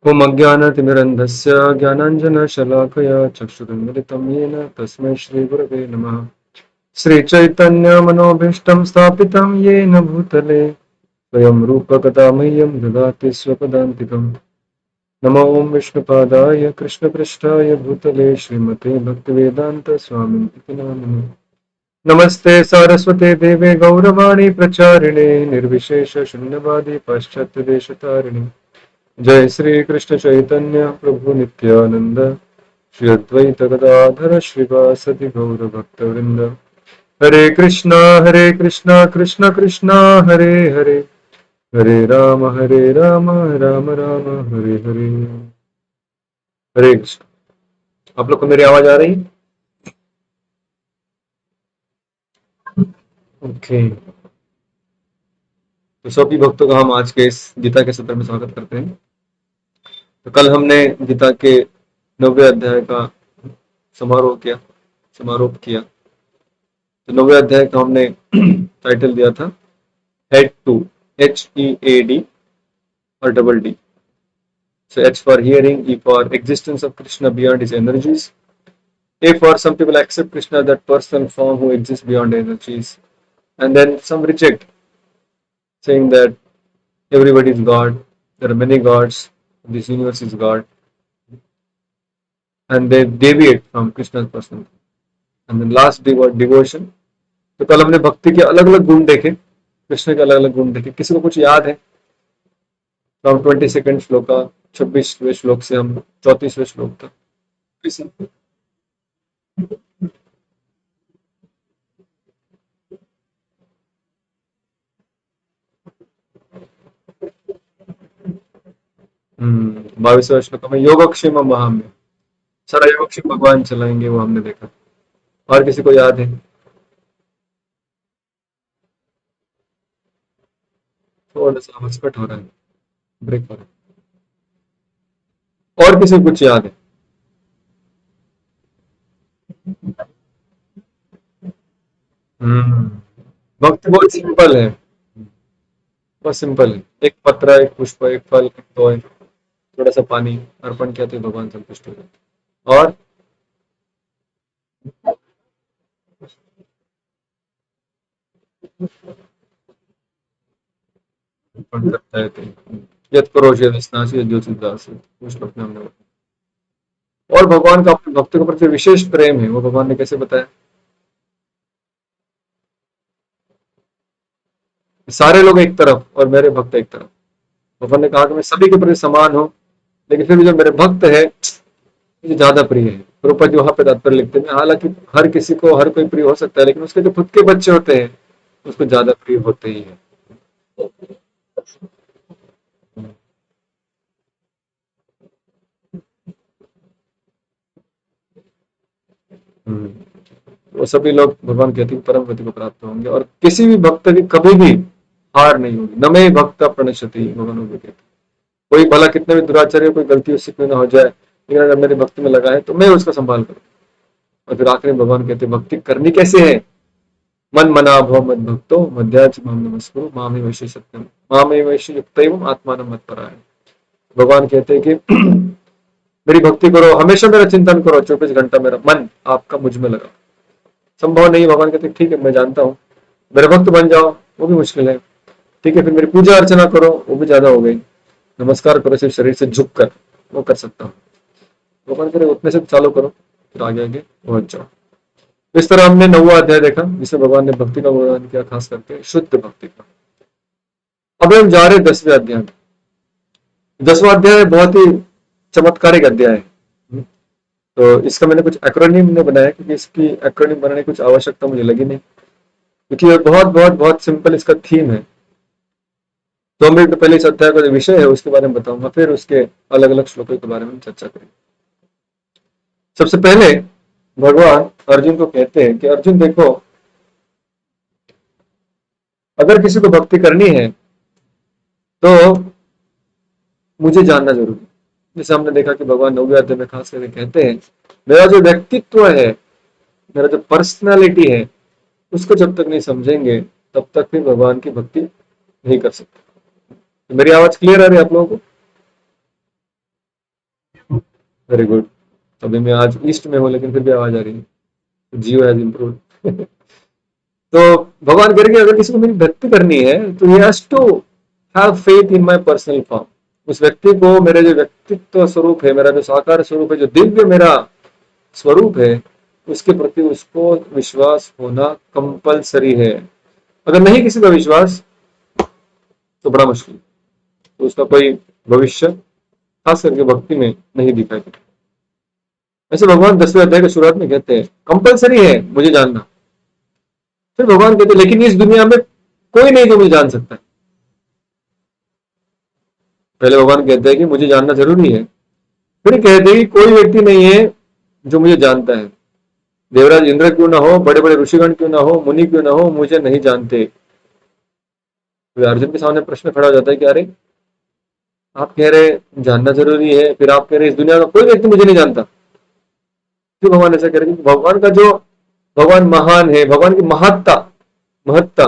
ओम अज्ञानतिमिरन्धस्य ज्ञानाञ्जनशलाकया चक्षुरुन्मिलितं येन तस्मै श्रीगुरवे नमः। श्रीचैतन्यमनोभीष्टं स्थापितं येन भूतले स्वयं रूपकदा मह्यं ददाति स्वपदान्तिकम्। नमो ओम विष्णुपादाय कृष्णपृष्ठाय भूतले श्रीमते भक्तिवेदांत स्वामिनिति नामिने। नमस्ते सारस्वते देवे गौरवाणी प्रचारिणे निर्विशेष शून्यवादी पाश्चात्य देशतारिणे। जय श्री कृष्ण चैतन्य प्रभु नित्यानंद श्री अद्वैत गदाधर श्रीवासदि गौर भक्तवृंद। हरे कृष्णा कृष्ण कृष्णा हरे हरे, हरे राम राम राम हरे हरे। हरे कृष्ण। आप लोग को मेरी आवाज आ रही? ओके। तो सभी भक्तों का हम आज के इस गीता के सत्र में स्वागत करते हैं। तो कल हमने गीता के 9वें अध्याय का समारोप किया। तो 9वें अध्याय का हमने टाइटल दिया था हेड टू, HEAD और double D। So H for hearing, E for existence of Krishna beyond his energies, A for some people accept Krishna that personal form who exists beyond energies, and then some reject, saying that everybody is God, there are many gods, this universe is God, and they deviate from Krishna's personal form. And then last D was devotion. तो कल हमने भक्ति के अलग अलग गुण देखे, कृष्ण के अलग अलग गुण देखे। किसी को कुछ याद है? फ्रॉम 22nd श्लोक का 26वें श्लोक से हम 34वें श्लोक तक किसी हम्म, 22वें श्लोक में योगक्षेम महाम्य, सारा योगक्षेम भगवान चलाएंगे, वो हमने देखा। और किसी को याद है? थोड़ा सा आवाज कट हो रहा है, ब्रेक हो रहा है। और किसी को कुछ याद है? हम्म, भक्ति बहुत सिंपल है, बहुत सिंपल है। एक पत्र, एक पुष्प, एक फल, एक तोय, थोड़ा सा पानी अर्पण किया तो भगवान संतुष्ट हो जाते। और अर्पण करता है तो यत करोषि यदस्नासि यज्ञोचिदासि, उस श्लोक में हमने बताया। और भगवान का अपने भक्तों के प्रति विशेष प्रेम है, वो भगवान ने कैसे बताया? सारे लोग एक तरफ और मेरे भक्त एक तरफ। भगवान ने कहा कि मैं सभी के प्रति समान हूँ, लेकिन फिर भी जो मेरे भक्त है मुझे ज्यादा प्रिय है। प्रभुपाद जी वहां पे तात्पर्य लिखते हैं, हालांकि हर किसी को हर कोई प्रिय हो सकता है, लेकिन उसके जो खुद के बच्चे होते हैं उसको ज्यादा प्रिय होते ही है। हम्म, वो सभी लोग भगवान कहते हैं परम गति को प्राप्त होंगे, और किसी भी भक्त की कभी भी हार नहीं होगी। न मे भक्त प्रणश्यति, भगवान को कहते हैं। कोई भला कितने भी दुराचार्य, कोई गलती उससे क्यों ना हो जाए, लेकिन अगर मेरे भक्ति में लगा है तो मैं उसका संभाल करूँ। और फिर आखिर में भगवान कहते हैं भक्ति करनी कैसे है? मन मना भव मद भक्तो मध्याच माम नमस्कुरु मामे वैश्य सत्यम मामे वैश्य युक्तैवम आत्मानं मत्परायण। भगवान कहते हैं कि मेरी भक्ति करो, हमेशा मेरा चिंतन करो, 24 घंटा मेरा मन आपका मुझ में लगा। संभव नहीं। भगवान कहते ठीक है, मैं जानता हूँ, मेरे भक्त बन जाओ वो भी मुश्किल है। ठीक है, फिर मेरी पूजा अर्चना करो, वो भी ज्यादा हो गई। नमस्कार करो सिर्फ शरीर से झुक कर, वो कर सकता हूँ। भगवान करे उतने से चालू करो, फिर आगे आगे पहुंच जाओ। इस तरह हमने 9वां अध्याय देखा, जिसमें भगवान ने भक्ति का वर्णन किया, खास करके शुद्ध भक्ति का। अब हम जा रहे 10वें अध्याय में। 10वां अध्याय बहुत ही चमत्कारिक अध्याय है। तो इसका मैंने कुछ एक्रोनिम ने बनाया, क्योंकि इसकी एक्रोनिम बनाने की कुछ आवश्यकता मुझे लगी नहीं, क्योंकि ये बहुत बहुत बहुत सिंपल इसका थीम है। तो हम एक तो पहले इस अध्याय का जो विषय है उसके बारे में बताऊंगा, फिर उसके अलग अलग श्लोकों के बारे में चर्चा करेंगे। सबसे पहले भगवान अर्जुन को कहते हैं कि अर्जुन देखो, अगर किसी को भक्ति करनी है तो मुझे जानना जरूरी है। जैसे हमने देखा कि भगवान 9वें अध्याय में खास करके कहते हैं, मेरा जो व्यक्तित्व है, मेरा जो पर्सनालिटी है, उसको जब तक नहीं समझेंगे तब तक भी भगवान की भक्ति नहीं कर सकते। तो मेरी आवाज क्लियर आ रही है आप लोगों को? Very good. अभी मैं आज ईस्ट में हूँ लेकिन फिर भी आवाज आ रही है। जियो हैज इम्प्रूव्ड। तो भगवान कह रहे कि अगर किसी को मेरी भक्ति करनी है तो he has to have faith in my personal form. उस व्यक्ति को मेरे जो व्यक्तित्व स्वरूप है, मेरा जो साकार स्वरूप है, जो दिव्य मेरा स्वरूप है, उसके प्रति उसको विश्वास होना कंपलसरी है। अगर नहीं किसी का विश्वास तो बड़ा मुश्किल, तो उसका कोई भविष्य खास करके भक्ति में नहीं दिखाई देता। ऐसे भगवान 10वें अध्याय के शुरुआत में कहते हैं कंपलसरी है मुझे जानना। फिर भगवान कहते हैं लेकिन इस दुनिया में कोई नहीं जो मुझे जान सकता है। पहले भगवान कहते हैं कि मुझे जानना जरूरी है, फिर कहते हैं कि कोई व्यक्ति नहीं है जो मुझे जानता है। देवराज इंद्र क्यों ना हो, बड़े बड़े ऋषिगण क्यों ना हो, मुनि क्यों ना हो, मुझे नहीं जानते। तो अर्जुन के सामने प्रश्न खड़ा हो जाता है कि अरे आप कह रहे जानना जरूरी है, फिर आप कह रहे इस दुनिया का कोई व्यक्ति मुझे नहीं जानता। क्यों भगवान ऐसा कह रहे हैं? भगवान का जो भगवान महान है, भगवान की महत्ता महत्ता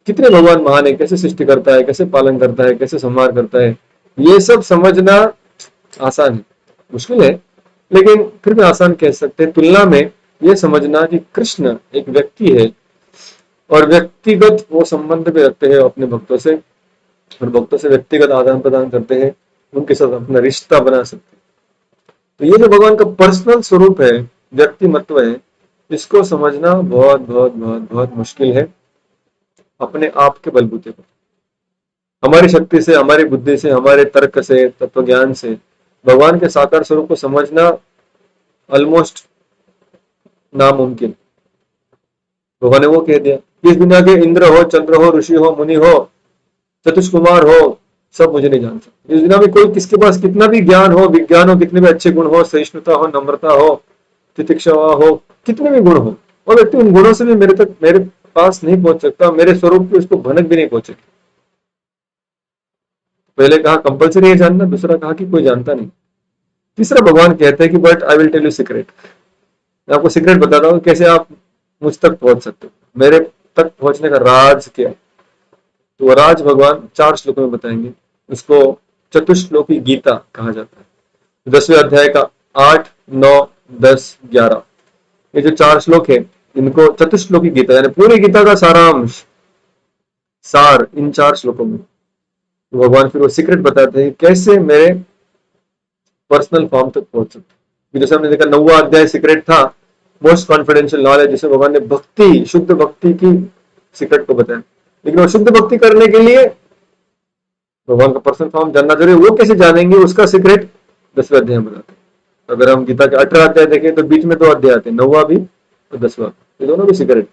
कितने भगवान महान है, कैसे सृष्टि करता है, कैसे पालन करता है, कैसे संहार करता है, ये सब समझना आसान है, मुश्किल है लेकिन फिर भी आसान कह सकते हैं तुलना में। ये समझना कि कृष्ण एक व्यक्ति है और व्यक्तिगत वो संबंध भी रखते हैं अपने भक्तों से, और भक्तों से व्यक्तिगत आदान प्रदान करते हैं, उनके साथ अपना रिश्ता बना सकते हैं। तो ये जो भगवान का पर्सनल स्वरूप है, व्यक्तिमत्व है, इसको समझना बहुत बहुत बहुत बहुत मुश्किल है अपने आप के बलबूते पर। हमारी शक्ति से, हमारी बुद्धि से, हमारे तर्क से, तत्व ज्ञान से भगवान के साकार स्वरूप को समझना ऑलमोस्ट नामुमकिन। भगवान ने वो कह दिया इस दुनिया के इंद्र हो, चंद्र हो, ऋषि हो, मुनि हो, चतुष्कुमार हो, सब मुझे नहीं जान सकते। इस दुनिया में कोई किसके पास कितना भी ज्ञान हो, विज्ञान हो, कितने भी अच्छे गुण हो, सहिष्णुता हो, नम्रता हो, तितिक्षा हो, कितने भी गुण हो, और व्यक्ति उन गुणों से भी मेरे पास नहीं पहुंच सकता, मेरे स्वरूप की उसको भनक भी नहीं पहुंचेगी। पहले कहा कंपलसरी है जानना, दूसरा कहा कि कोई जानता नहीं, तीसरा भगवान कहते हैं कि but I will tell you secret. मैं आपको सीक्रेट बताता हूँ कैसे आप मुझ तक पहुंच सकते हो, मेरे तक पहुंचने का राज क्या है। तो वो राज भगवान 4 श्लोकों में बताएंगे। उसको चतुश्लोकी गीता कहा जाता है। 10वें अध्याय का 8, 9, 10, 11 ये जो 4 श्लोक है इनको चतुश्लोकी गीता यानी पूरी गीता का सारांश, सार इन 4 श्लोकों में। तो भगवान फिर वो सीक्रेट बताते हैं कैसे मेरे पर्सनल फॉर्म तक पहुंच सकते। जैसे हमने देखा 9वां अध्याय सीक्रेट था, मोस्ट कॉन्फिडेंशियल नॉलेज, जिसे भगवान ने भक्ति, शुद्ध भक्ति की सीक्रेट को बताया। लेकिन वो शुद्ध भक्ति करने के लिए भगवान का पर्सनल फॉर्म जानना जरूरी। वो कैसे जानेंगे उसका सीक्रेट 10वें अध्याय में बताते हैं। अगर हम गीता के 18 अध्याय देखें तो बीच में 2 अध्याय आते हैं, 9वां भी और 10वां, ये दोनों भी सीक्रेट।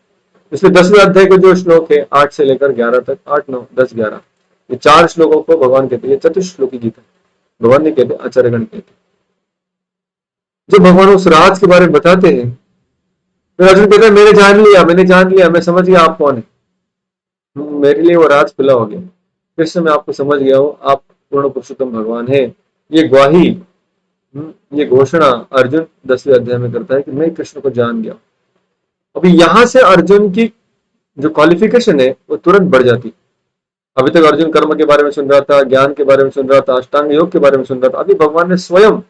इसलिए 10वें अध्याय के जो श्लोक है 8 से लेकर 11 तक, 8, 9, 10, 11 ये 4 श्लोकों को भगवान कहते हैं चतुश्लोकी गीता। भगवान नहीं कहते, आचार्यगण कहते। जब भगवान उस राज के बारे में बताते हैं तो अर्जुन कहता है मैंने जान लिया, मैंने जान लिया, मैं समझ गया आप कौन है। मेरे लिए वो राज खुला हो गया, कृष्ण मैं आपको समझ गया हूँ, आप पूर्ण पुरुषोत्तम भगवान है। ये ग्वाही, ये घोषणा अर्जुन 10वें अध्याय में करता है कि मैं कृष्ण को जान गया। अभी यहां से अर्जुन की जो क्वालिफिकेशन है वो तुरंत बढ़ जाती। अभी तक अर्जुन कर्म के बारे में सुन रहा था, ज्ञान के बारे में सुन रहा था, अष्टांग योग के बारे में सुन रहा था। अभी भगवान ने स्वयं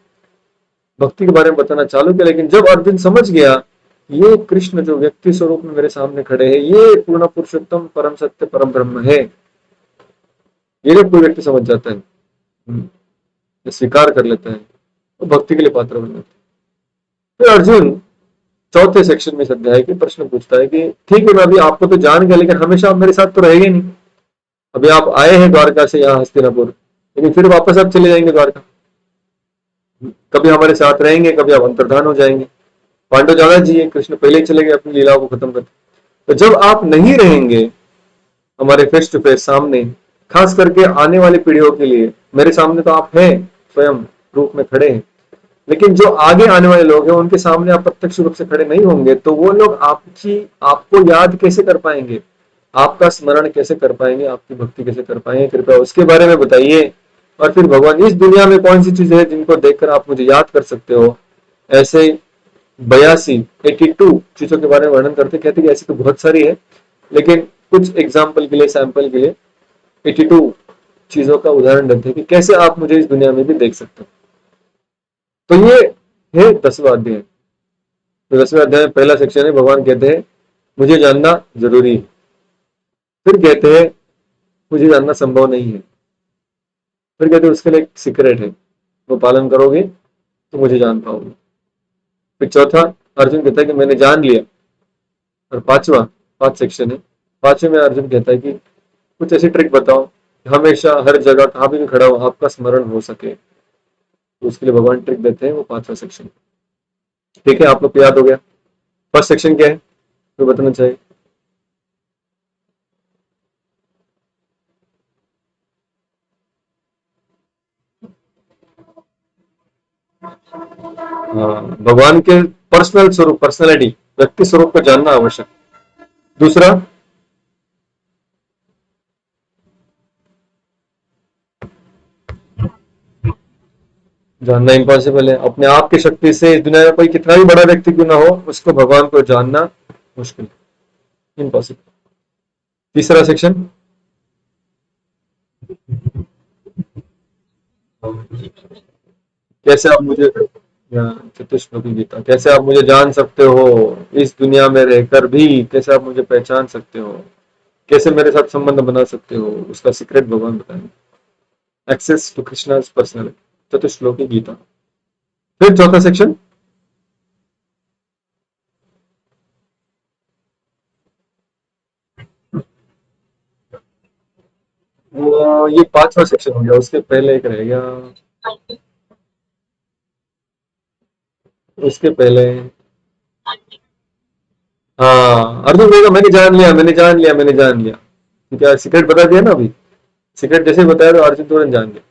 भक्ति के बारे में बताना चालू किया। लेकिन जब अर्जुन समझ गया ये कृष्ण जो व्यक्ति स्वरूप में मेरे सामने खड़े हैं, ये पूर्ण पुरुषोत्तम परम सत्य परम ब्रह्म है, ये जब कोई व्यक्ति समझ जाता है, स्वीकार कर लेता है, तो भक्ति के लिए पात्र बन जाता है। फिर अर्जुन 4थे सेक्शन में इस अध्याय के प्रश्न पूछता है कि ठीक है मैं अभी आपको तो जान गया, लेकिन हमेशा आप मेरे साथ तो रहेंगे नहीं। अभी आप आए हैं द्वारका से यहाँ हस्तिनापुर, लेकिन फिर वापस आप चले जाएंगे द्वारका। कभी हमारे साथ रहेंगे, कभी आप अंतर्धान हो जाएंगे। पांडव ज्यादा जिए, कृष्ण पहले ही चले गए अपनी लीलाओं को खत्म करके। तो जब आप नहीं रहेंगे हमारे फेस टू फेस सामने, खास करके आने वाली पीढ़ियों के लिए, मेरे सामने तो आप हैं स्वयं रूप में खड़े हैं, लेकिन जो आगे आने वाले लोग हैं उनके सामने आप प्रत्यक्ष रूप से खड़े नहीं होंगे, तो वो लोग आपको याद कैसे कर पाएंगे, आपका स्मरण कैसे कर पाएंगे, आपकी भक्ति कैसे कर पाएंगे? कृपया उसके बारे में बताइए। और फिर भगवान इस दुनिया में कौन सी चीजें हैं जिनको देखकर आप मुझे याद कर सकते हो? ऐसे 82 चीजों के बारे में वर्णन करते, कहते कि ऐसी तो बहुत सारी है, लेकिन कुछ एग्जाम्पल के लिए, सैंपल के लिए 82 चीजों का उदाहरण देते हैं कि कैसे आप मुझे इस दुनिया में भी देख सकते हो। तो ये है 10वां अध्याय। तो 10वें अध्याय में पहला सेक्शन है, भगवान कहते हैं मुझे जानना जरूरी है। फिर कहते हैं मुझे जानना संभव नहीं है। फिर कहते हैं उसके लिए एक सीक्रेट है, वो पालन करोगे तो मुझे जान पाओगे। फिर चौथा, अर्जुन कहता है कि मैंने जान लिया। और पांचवा, 5 सेक्शन है, पांचवे में अर्जुन कहता है कि कुछ ऐसी ट्रिक बताओ कि हमेशा हर जगह कहाँ भी खड़ा हो आपका स्मरण हो सके। तो उसके लिए भगवान ट्रिक देते हैं, वो 5वां सेक्शन। ठीक है, आप लोग को याद हो गया। फर्स्ट सेक्शन क्या है, तो बताना चाहिए। हाँ, भगवान के पर्सनल स्वरूप, पर्सनैलिटी, व्यक्ति स्वरूप को जानना आवश्यक। दूसरा, जानना इम्पॉसिबल है। अपने आप की शक्ति से इस दुनिया में कोई कितना भी बड़ा व्यक्ति क्यों ना हो, उसको भगवान को जानना मुश्किल, इम्पॉसिबल। तीसरा सेक्शन, कैसे आप मुझे, या चतुश्लोकी गीता, कैसे आप मुझे जान सकते हो इस दुनिया में रहकर भी, कैसे आप मुझे पहचान सकते हो, कैसे मेरे साथ संबंध बना सकते हो, उसका सीक्रेट भगवान बताएंगे। Access to Krishna's personality, Chatushloki Gita. फिर चौथा सेक्शन, वो ये 5वां सेक्शन हो गया, उसके पहले एक रह गया, उसके पहले। हाँ, अर्जुन कहेगा मैंने जान लिया, मैंने जान लिया, मैंने जान लिया। ठीक है, सीक्रेट बता दिया ना अभी। सीक्रेट जैसे ही बताया तो अर्जुन तुरंत जान गया।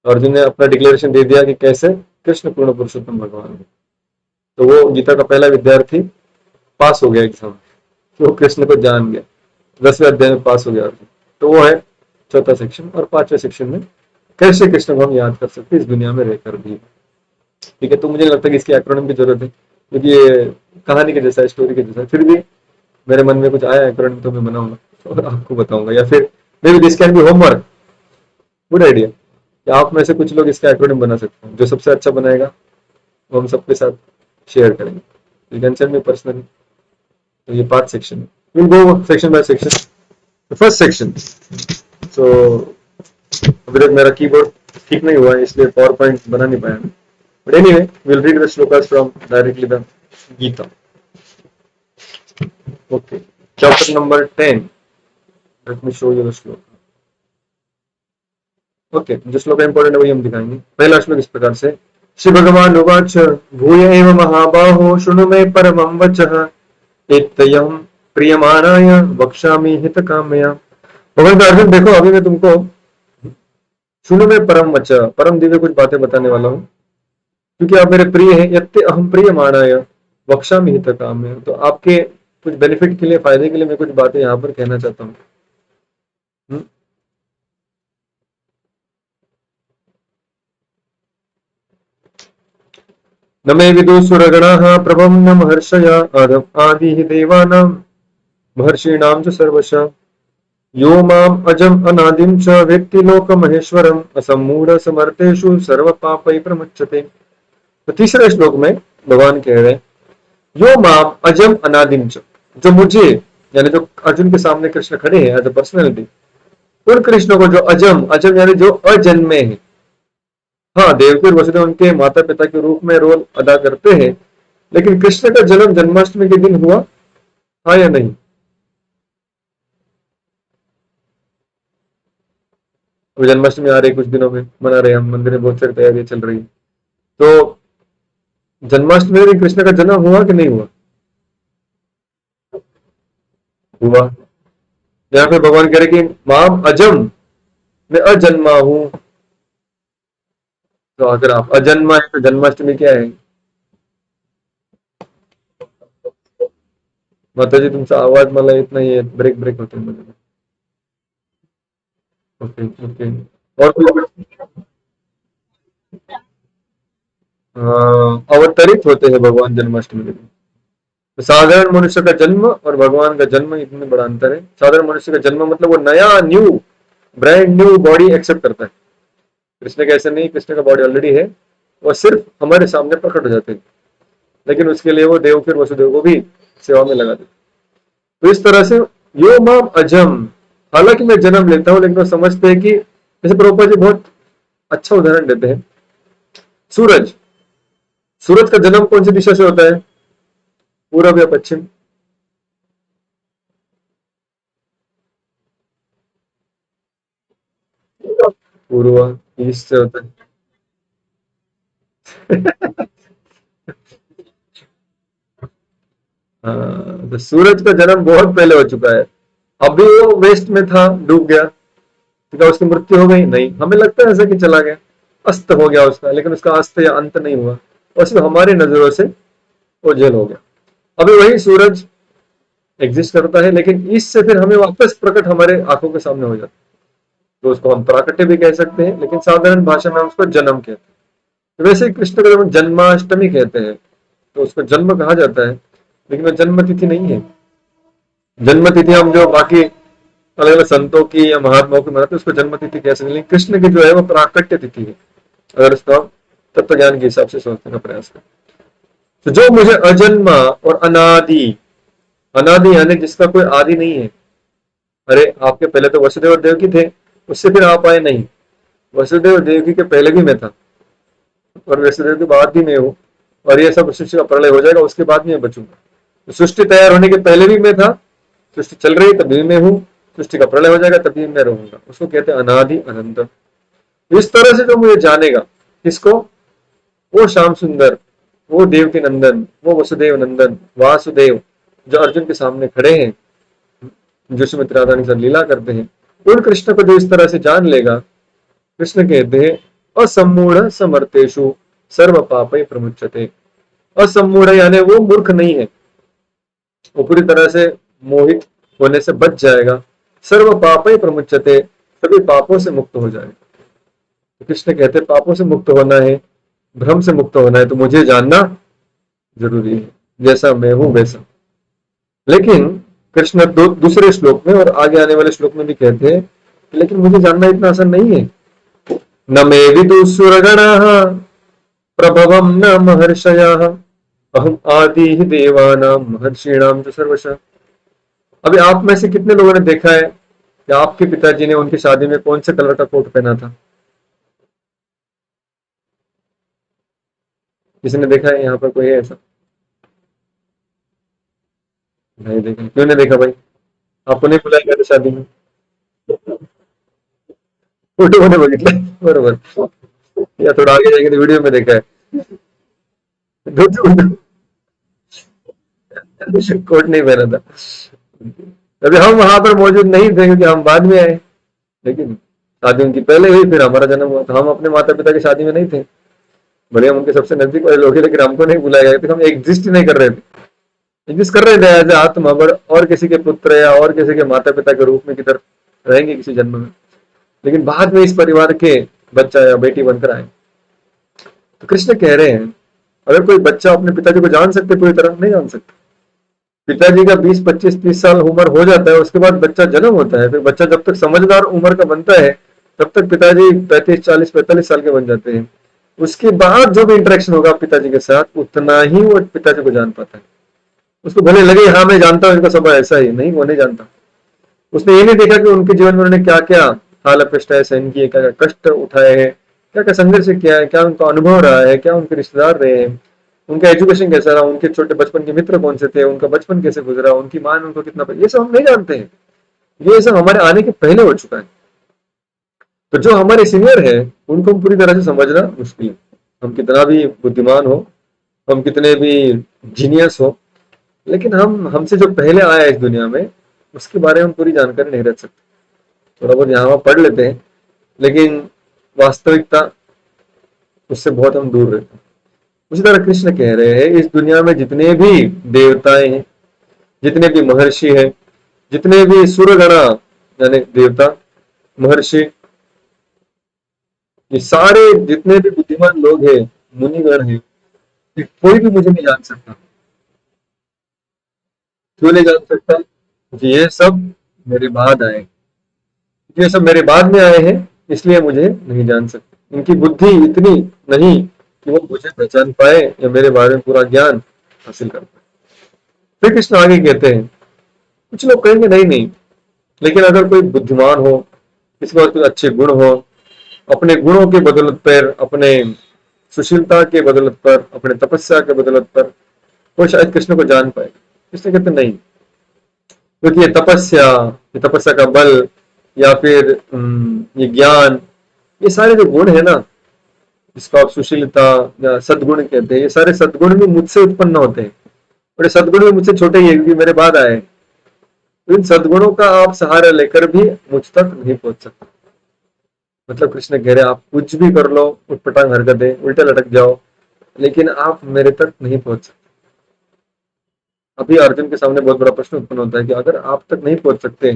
अर्जुन ने अपना डिक्लेरेशन दे दिया कि कैसे कृष्ण पूर्ण पुरुषोत्तम भगवान है। तो वो गीता का पहला विद्यार्थी पास हो गया एग्जाम, वो कृष्ण को जान गया। 10वें अध्याय में पास हो गया अर्जुन। तो वो है चौथा सेक्शन। और 5वें सेक्शन में कैसे कृष्ण को हम याद कर सकते हैं इस दुनिया में रहकर भी। ठीक है, तो मुझे लगता है कि इसकी एक्रोनिम की जरूरत है, क्योंकि ये कहानी के जैसा है, स्टोरी के जैसा है। फिर भी मेरे मन में कुछ आया एक्रोनिम तो मैं बनाऊंगा और आपको बताऊंगा, या फिर may be this can be homework, good idea, कि आप में से कुछ लोग इसका एक्रोनिम बना सकते हैं। जो सबसे अच्छा बनाएगा वो हम सबके साथ शेयर करेंगे। You can send me personally. तो ये 5 सेक्शन है, will go section by section. First section, so अभी तक मेरा कीबोर्ड ठीक नहीं हुआ है, इसलिए पावर पॉइंट बना नहीं पाया मैं। But anyway, will read the shlokas from directly the Gita. Okay, chapter number 10। Let me show you the shloka. Okay, जो श्लोक इंपॉर्टेंट है वही हम दिखाएंगे। पहला श्लोक इस प्रकार से, श्री भगवान उवाच भूय एव महाबाहो शृणु मे परमं वचः एतयं प्रियमाणाय वक्ष्यामि हितकामया। भगवान का अर्जुन देखो, अभी मैं तुमको शृणु में परम वचः, परम दिव्य कुछ बातें बताने वाला हूँ, क्योंकि आप मेरे प्रिय हैं। यत्ते अहम प्रियमाणाय वक्ष्यामि हितकामया, तो आपके कुछ बेनिफिट के लिए, फायदे के लिए मैं कुछ बातें यहाँ पर कहना चाहता हूँ। न मे विदुषुरगणाः प्रभं न महर्षया आदिः देवानां महर्षीणां च सर्वशः यो माम् अजम् अनादिं च वेत्ति लोकमहेश्वरम् असम्मूढ़ समर्थेषु सर्वपापैः प्रमुच्यते। तो तीसरे श्लोक में भगवान कह रहे हैं, यो माम अजम अनादिम च, जो मुझे, यानी जो अर्जुन के सामने कृष्ण खड़े हैं एज अ पर्सनैलिटी, उन कृष्ण को जो अजम, अजम यानी जो अजन्मे हैं। हाँ, देवकी और वसुदेव उनके माता पिता के रूप में रोल अदा करते हैं, लेकिन कृष्ण का जन्म जन्माष्टमी के दिन हुआ, हाँ या नहीं? वो जन्माष्टमी आ रही, कुछ दिनों में मना रहे हम, मंदिर में बहुत सारी तैयारियां चल रही है। तो जन्माष्टमी के दिन कृष्ण का जन्म हुआ कि नहीं हुआ? हुआ। यहाँ पे भगवान कह रहे कि माम अजम, मैं अजन्मा हूं। तो अगर आप अजन्मा है तो जन्माष्टमी क्या है? माता जी तुमचा आवाज मला येत नाहीये, ब्रेक ब्रेक होते मध्ये। Okay okay. और अवतरित होते हैं भगवान जन्माष्टमी के दिन। तो साधारण मनुष्य का जन्म और भगवान का जन्म, इतने बड़ा अंतर है। साधारण मनुष्य का जन्म मतलब वो नया, new, brand new body accept करता है। कृष्ण का ऐसा नहीं, कृष्ण का बॉडी ऑलरेडी है, वो सिर्फ हमारे सामने प्रकट हो जाते हैं, लेकिन उसके लिए वो देव फिर वसुदेव को भी सेवा में लगा देते। तो इस तरह से यो माम अजम, हालांकि मैं जन्म लेता हूं, लेकिन वो समझते हैं कि, जैसे प्रभुपाद जी बहुत अच्छा उदाहरण देते हैं, सूरज, सूरज का जन्म कौन सी दिशा से होता है, पूरब या पश्चिम? पूर्व, ईस्ट से होता है। हाँ, तो सूरज का जन्म बहुत पहले हो चुका है। अभी वो वेस्ट में था, डूब गया, तो क्या उसकी मृत्यु हो गई? नहीं, हमें लगता है ऐसा कि चला गया, अस्त हो गया उसका, लेकिन उसका अस्त या अंत नहीं हुआ, और सिर्फ हमारी नजरों से ओझल हो गया। अभी वही सूरज एग्जिस्ट करता है, लेकिन इससे फिर हमें वापस प्रकट हमारे आंखों के सामने हो जाता है। तो उसको हम प्राकट्य भी कह सकते हैं, लेकिन साधारण भाषा में हम उसको जन्म कहते हैं। तो वैसे ही कृष्ण का जब जन्माष्टमी कहते हैं, तो उसको जन्म कहा जाता है, लेकिन वो जन्म तिथि नहीं है। जन्म तिथि हम जो बाकी अलग अलग संतों की या महात्माओं की मनाते हैं, उसको जन्म तिथि कह सकते हैं, लेकिन कृष्ण की जो है वो प्राकट्य तिथि है, अगर उसका तत्व ज्ञान के हिसाब से सोचने का प्रयास करें। तो जो मुझे अजन्मा और अनादि, अनादि यानी जिसका कोई आदि नहीं है। अरे आपके पहले तो वसुदेव और देवकी थे, उससे फिर आप आए नहीं। वसुदेव और देवकी के पहले भी मैं था, और वसुदेव के बाद भी मैं हूँ, और ये सब सृष्टि का प्रलय हो जाएगा उसके बाद मैं बचूंगा। तो सृष्टि तैयार होने के पहले भी मैं था, सृष्टि चल रही तभी मैं हूँ, सृष्टि का प्रलय हो जाएगा तभी मैं रहूंगा। उसको कहते हैं अनादि अनंत। इस तरह से जो मुझे जानेगा, किसको? वो श्याम सुंदर, वो देवकी नंदन, वो वसुदेव नंदन वासुदेव, जो अर्जुन के सामने खड़े हैं, जो श्रीमती राधा रानी के साथ लीला करते हैं, उन कृष्ण को जो इस तरह से जान लेगा, कृष्ण कहते हैं असमूढ़ समर्थेषु सर्व पापै प्रमुच्यते। असमूढ़ यानी वो मूर्ख नहीं है, वो पूरी तरह से मोहित होने से बच जाएगा। सर्व पापै प्रमुच्यते, सभी पापों से मुक्त हो जाएगा। तो कृष्ण कहते हैं पापों से मुक्त होना है, भ्रम से मुक्त होना है, तो मुझे जानना जरूरी है, जैसा मैं हूं वैसा। लेकिन कृष्ण दूसरे श्लोक में और आगे आने वाले श्लोक में भी कहते हैं, लेकिन मुझे जानना इतना आसान नहीं है। न मे विदुसुरगणाः प्रभवं न महर्षयः, अहम आदि ही देवानां महर्षीणाम च सर्वशः। अभी आप में से कितने लोगों ने देखा है कि आपके पिताजी ने उनकी शादी में कौन से कलर का कोट पहना था? किसी ने देखा है? यहाँ पर कोई है ऐसा? नहीं देखा। क्यों नहीं देखा भाई? आपको नहीं बुलाया गया था शादी में? फोटो मैंने बघितला बरोबर, या थोड़ा आगे जाएंगे तो वीडियो में देखा है। कोट नहीं पहना था। अभी हम वहां पर मौजूद नहीं थे क्योंकि हम बाद में आए, लेकिन शादी उनकी पहले हुई, फिर हमारा जन्म हुआ, तो हम अपने माता पिता की शादी में नहीं थे। भले हम उनके सबसे नजदीक वाले लोग हैं, लेकिन हमको नहीं बुलाया गया, तो हम एग्जिस्ट ही नहीं कर रहे थे। एग्जिस्ट कर रहे थे एज ए आत्मा, बट और किसी के पुत्र या और किसी के माता पिता के रूप में किधर रहेंगे किसी जन्म में, लेकिन बाद में इस परिवार के बच्चा या बेटी बनकर आए। तो कृष्ण कह रहे हैं, अगर कोई बच्चा अपने पिताजी को जान सकते पूरी तरह? नहीं जान सकता। पिताजी का 20, 25, 30 साल उम्र हो जाता है, उसके बाद बच्चा जन्म होता है, फिर बच्चा जब तक समझदार उम्र का बनता है, तब तक पिताजी 35, 40, 45 साल के बन जाते हैं। उसके बाद जो भी इंटरेक्शन होगा पिताजी के साथ, उतना ही वो पिताजी को जान पाता है। उसको भले लगे हाँ मैं जानता हूँ इनका स्वभाव ऐसा ही, नहीं, वो नहीं जानता। उसने ये नहीं देखा कि उनके जीवन में उन्होंने क्या क्या हाल अपेष्टाएं सहन किए, क्या क्या कष्ट उठाए हैं, क्या क्या संघर्ष किया है, क्या उनका अनुभव रहा है, क्या उनके रिश्तेदार रहे हैं, उनका एजुकेशन कैसा रहा, उनके छोटे बचपन के मित्र कौन से थे, उनका बचपन कैसे गुजरा, उनकी माँ ने उनको कितना ये सब हम नहीं जानते हैं। ये सब हमारे आने के पहले हो चुका है। तो जो हमारे सीनियर है, उनको हम पूरी तरह से समझना मुश्किल है। हम कितना भी बुद्धिमान हो, हम कितने भी जीनियस हो, लेकिन हम हमसे जो पहले आया इस दुनिया में, उसके बारे में हम पूरी जानकारी नहीं रख सकते। थोड़ा बहुत यहाँ वहाँ पढ़ लेते हैं, लेकिन वास्तविकता उससे बहुत हम दूर रहते हैं। उसी तरह कृष्ण कह रहे हैं, इस दुनिया में जितने भी देवताएं हैं, जितने भी महर्षि हैं, जितने भी सुरगणा यानी देवता, महर्षि, ये सारे जितने भी बुद्धिमान लोग हैं, मुनिगण हैं, ये कोई भी मुझे नहीं जान सकता। क्यों नहीं जान सकता? क्योंकि ये सब मेरे बाद आए, ये सब मेरे बाद में आए हैं, इसलिए मुझे नहीं जान सकते। इनकी बुद्धि इतनी नहीं कि वो मुझे पहचान पाए या मेरे बारे में पूरा ज्ञान हासिल कर पाए। फिर कृष्ण आगे कहते हैं, कुछ लोग कहेंगे नहीं नहीं, लेकिन अगर कोई बुद्धिमान हो, किसी के पास कोई अच्छे गुण हो, अपने गुणों के बदौलत पर, अपने सुशीलता के बदौलत पर, अपने तपस्या के बदौलत पर वो शायद कृष्ण को जान पाए। कृष्ण कहते नहीं, क्योंकि ये तपस्या का बल, या फिर ये ज्ञान, ये सारे जो गुण है ना, जिसको आप सुशीलता या सद्गुण कहते हैं, ये सारे सद्गुण भी मुझसे उत्पन्न होते हैं, और ये सद्गुण भी मुझसे छोटे ही है क्योंकि मेरे बाद आए। तो इन सद्गुणों का आप सहारा लेकर भी मुझ तक नहीं पहुंच सकते। मतलब कृष्ण कह रहे आप कुछ भी कर लो, उठपटांग हरकतें, उल्टे लटक जाओ, लेकिन आप मेरे तक नहीं पहुंच सकते। अभी अर्जुन के सामने बहुत बड़ा प्रश्न उत्पन्न होता है कि अगर आप तक नहीं पहुंच सकते,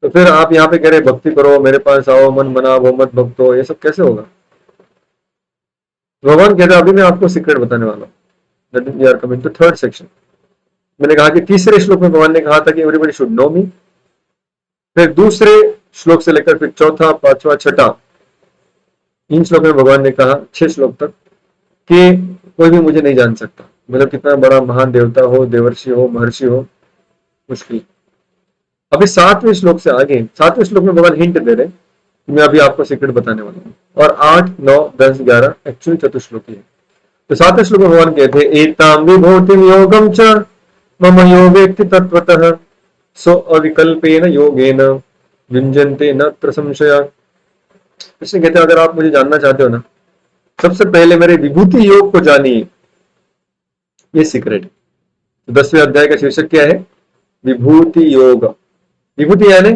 तो फिर आप यहाँ पे कह रहे भक्ति करो, मेरे पास आओ, मन बनाओ, मत भक्तो, ये सब कैसे होगा? भगवान कहते हैं अभी मैं आपको सीक्रेट बताने वाला हूँ। That we are coming to third section. मैंने कहा कि तीसरे श्लोक में भगवान ने कहा था कि एवरीबॉडी शुड नो मी। फिर दूसरे श्लोक से लेकर फिर चौथा, पांचवा, छठा, इन श्लोक में भगवान ने कहा, 6 श्लोक तक, कि कोई भी मुझे नहीं जान सकता। मतलब कितना बड़ा महान देवता हो, देवर्षि हो, महर्षि हो, मुश्किल। अभी 7वें श्लोक में भगवान हिंट दे रहे हैं कि मैं अभी आपको सीक्रेट बताने वाला हूँ। और 8, 9, 10, 11 एक्चुअली चतुश्लोकी है। तो 7वें श्लोक में भगवान कहते हैं, एताम विभूतिम योगम च मम यो वेत्ति तत्वतः सो अविकल्पेन योगेन युञ्जन्ते न संशय। इसलिए कहते हैं अगर आप मुझे जानना चाहते हो ना, सबसे पहले मेरे विभूति योग को जानिए। ये सीक्रेट है। तो 10वें अध्याय का शीर्षक क्या है? विभूति योग। विभूति यानी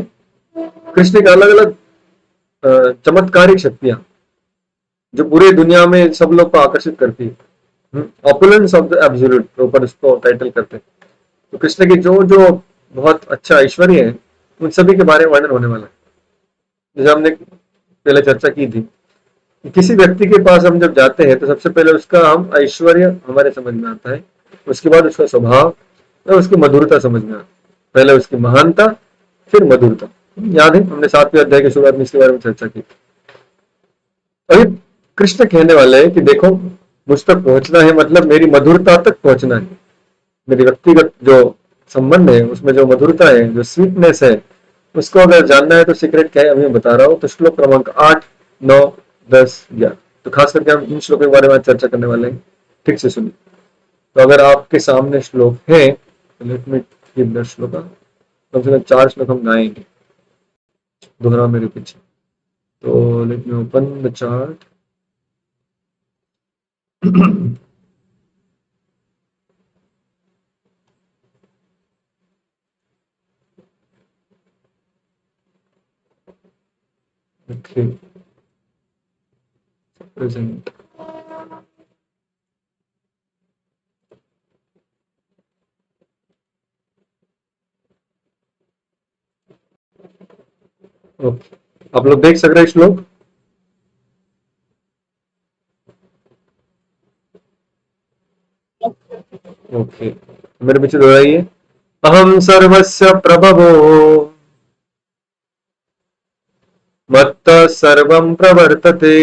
कृष्ण के अलग अलग चमत्कारिक शक्तियां, जो पूरे दुनिया में सब लोग को आकर्षित करती है। ऑपुलेंस ऑफ द एब्सोल्यूट ऊपर उसको टाइटल करते हैं। तो कृष्ण की जो जो बहुत अच्छा ऐश्वर्य है, उन सभी के बारे में वर्णन होने वाला है। जैसे हमने पहले चर्चा की थी, किसी व्यक्ति के पास हम जब जाते हैं तो सबसे पहले उसका हम ऐश्वर्य हमारे समझ में आता है, उसके बाद उसका स्वभाव और उसकी मधुरता समझ में आता है। पहले उसकी महानता, फिर मधुरता। याद है हमने 7वें अध्याय की शुरुआत में इसके बारे में चर्चा की। अभी कृष्ण कहने वाले हैं कि देखो, मुझ तक पहुंचना है मतलब मेरी मधुरता तक पहुंचना है। मेरी व्यक्तिगत जो संबंध है उसमें जो मधुरता है, जो स्वीटनेस है, उसको अगर जानना है तो सीक्रेट क्या है अभी मैं बता रहा हूँ। तो श्लोक क्रमांक 8, 9, 10, 11, तो खास करके हम इन श्लोकों के बारे में चर्चा करने वाले हैं। ठीक से सुनिए। तो अगर आपके सामने श्लोक है तो लेट मी गिव द श्लोक। कम से कम 4 श्लोक हम गाएंगे, दोहरा मेरे पीछे। तो let me open the chart. Okay, present. Okay, आप लोग देख सक रहे हैं श्लोक? ओके, मेरे पीछे दोहराइए। अहम सर्वस्य प्रभवो मत्तः सर्वं प्रवर्तते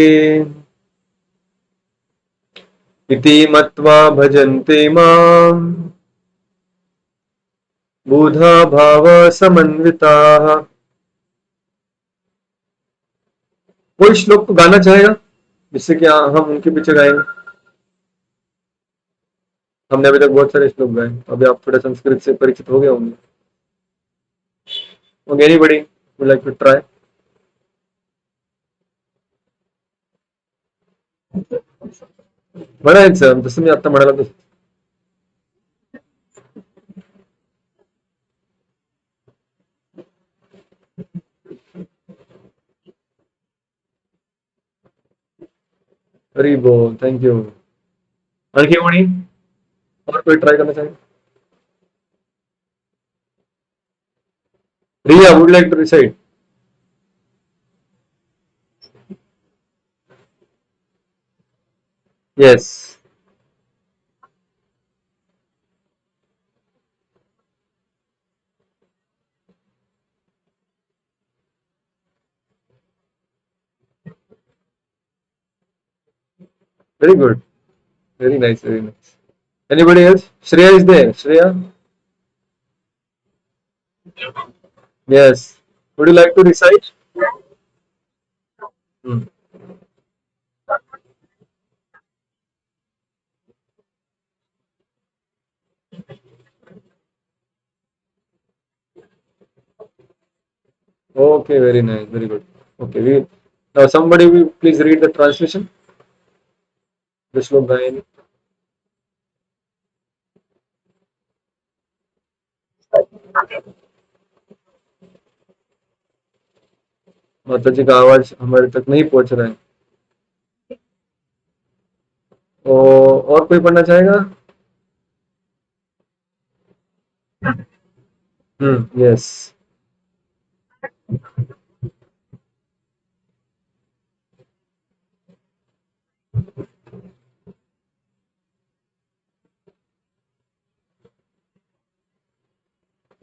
इति मत्वा भजन्ते माम् बुधा भाव समन्विताः। कोई श्लोक को गाना चाहेगा जिससे कि हम उनके पीछे गाएंगे? हमने अभी तक बहुत सारे श्लोक गाए, अभी आप थोड़े संस्कृत से परिचित हो गए होंगे। Okay, anybody would like to try? म्हणायचं जसं मी आता म्हणाला तसं. हरी बोल, थैंक यू। आणखी कोणी और कोई ट्राई करना चाहेगा? Riya would like to recite? Yes, very good. Very nice, very nice. Anybody else? Shreya is there. Shreya? Yes. Would you like to recite? Hmm. Okay, very nice, very good. Okay, now somebody will please read the translation. The Shlok Gayani. माता जी का आवाज हमारे तक नहीं पहुंच रहा है। और कोई पढ़ना चाहेगा? यस।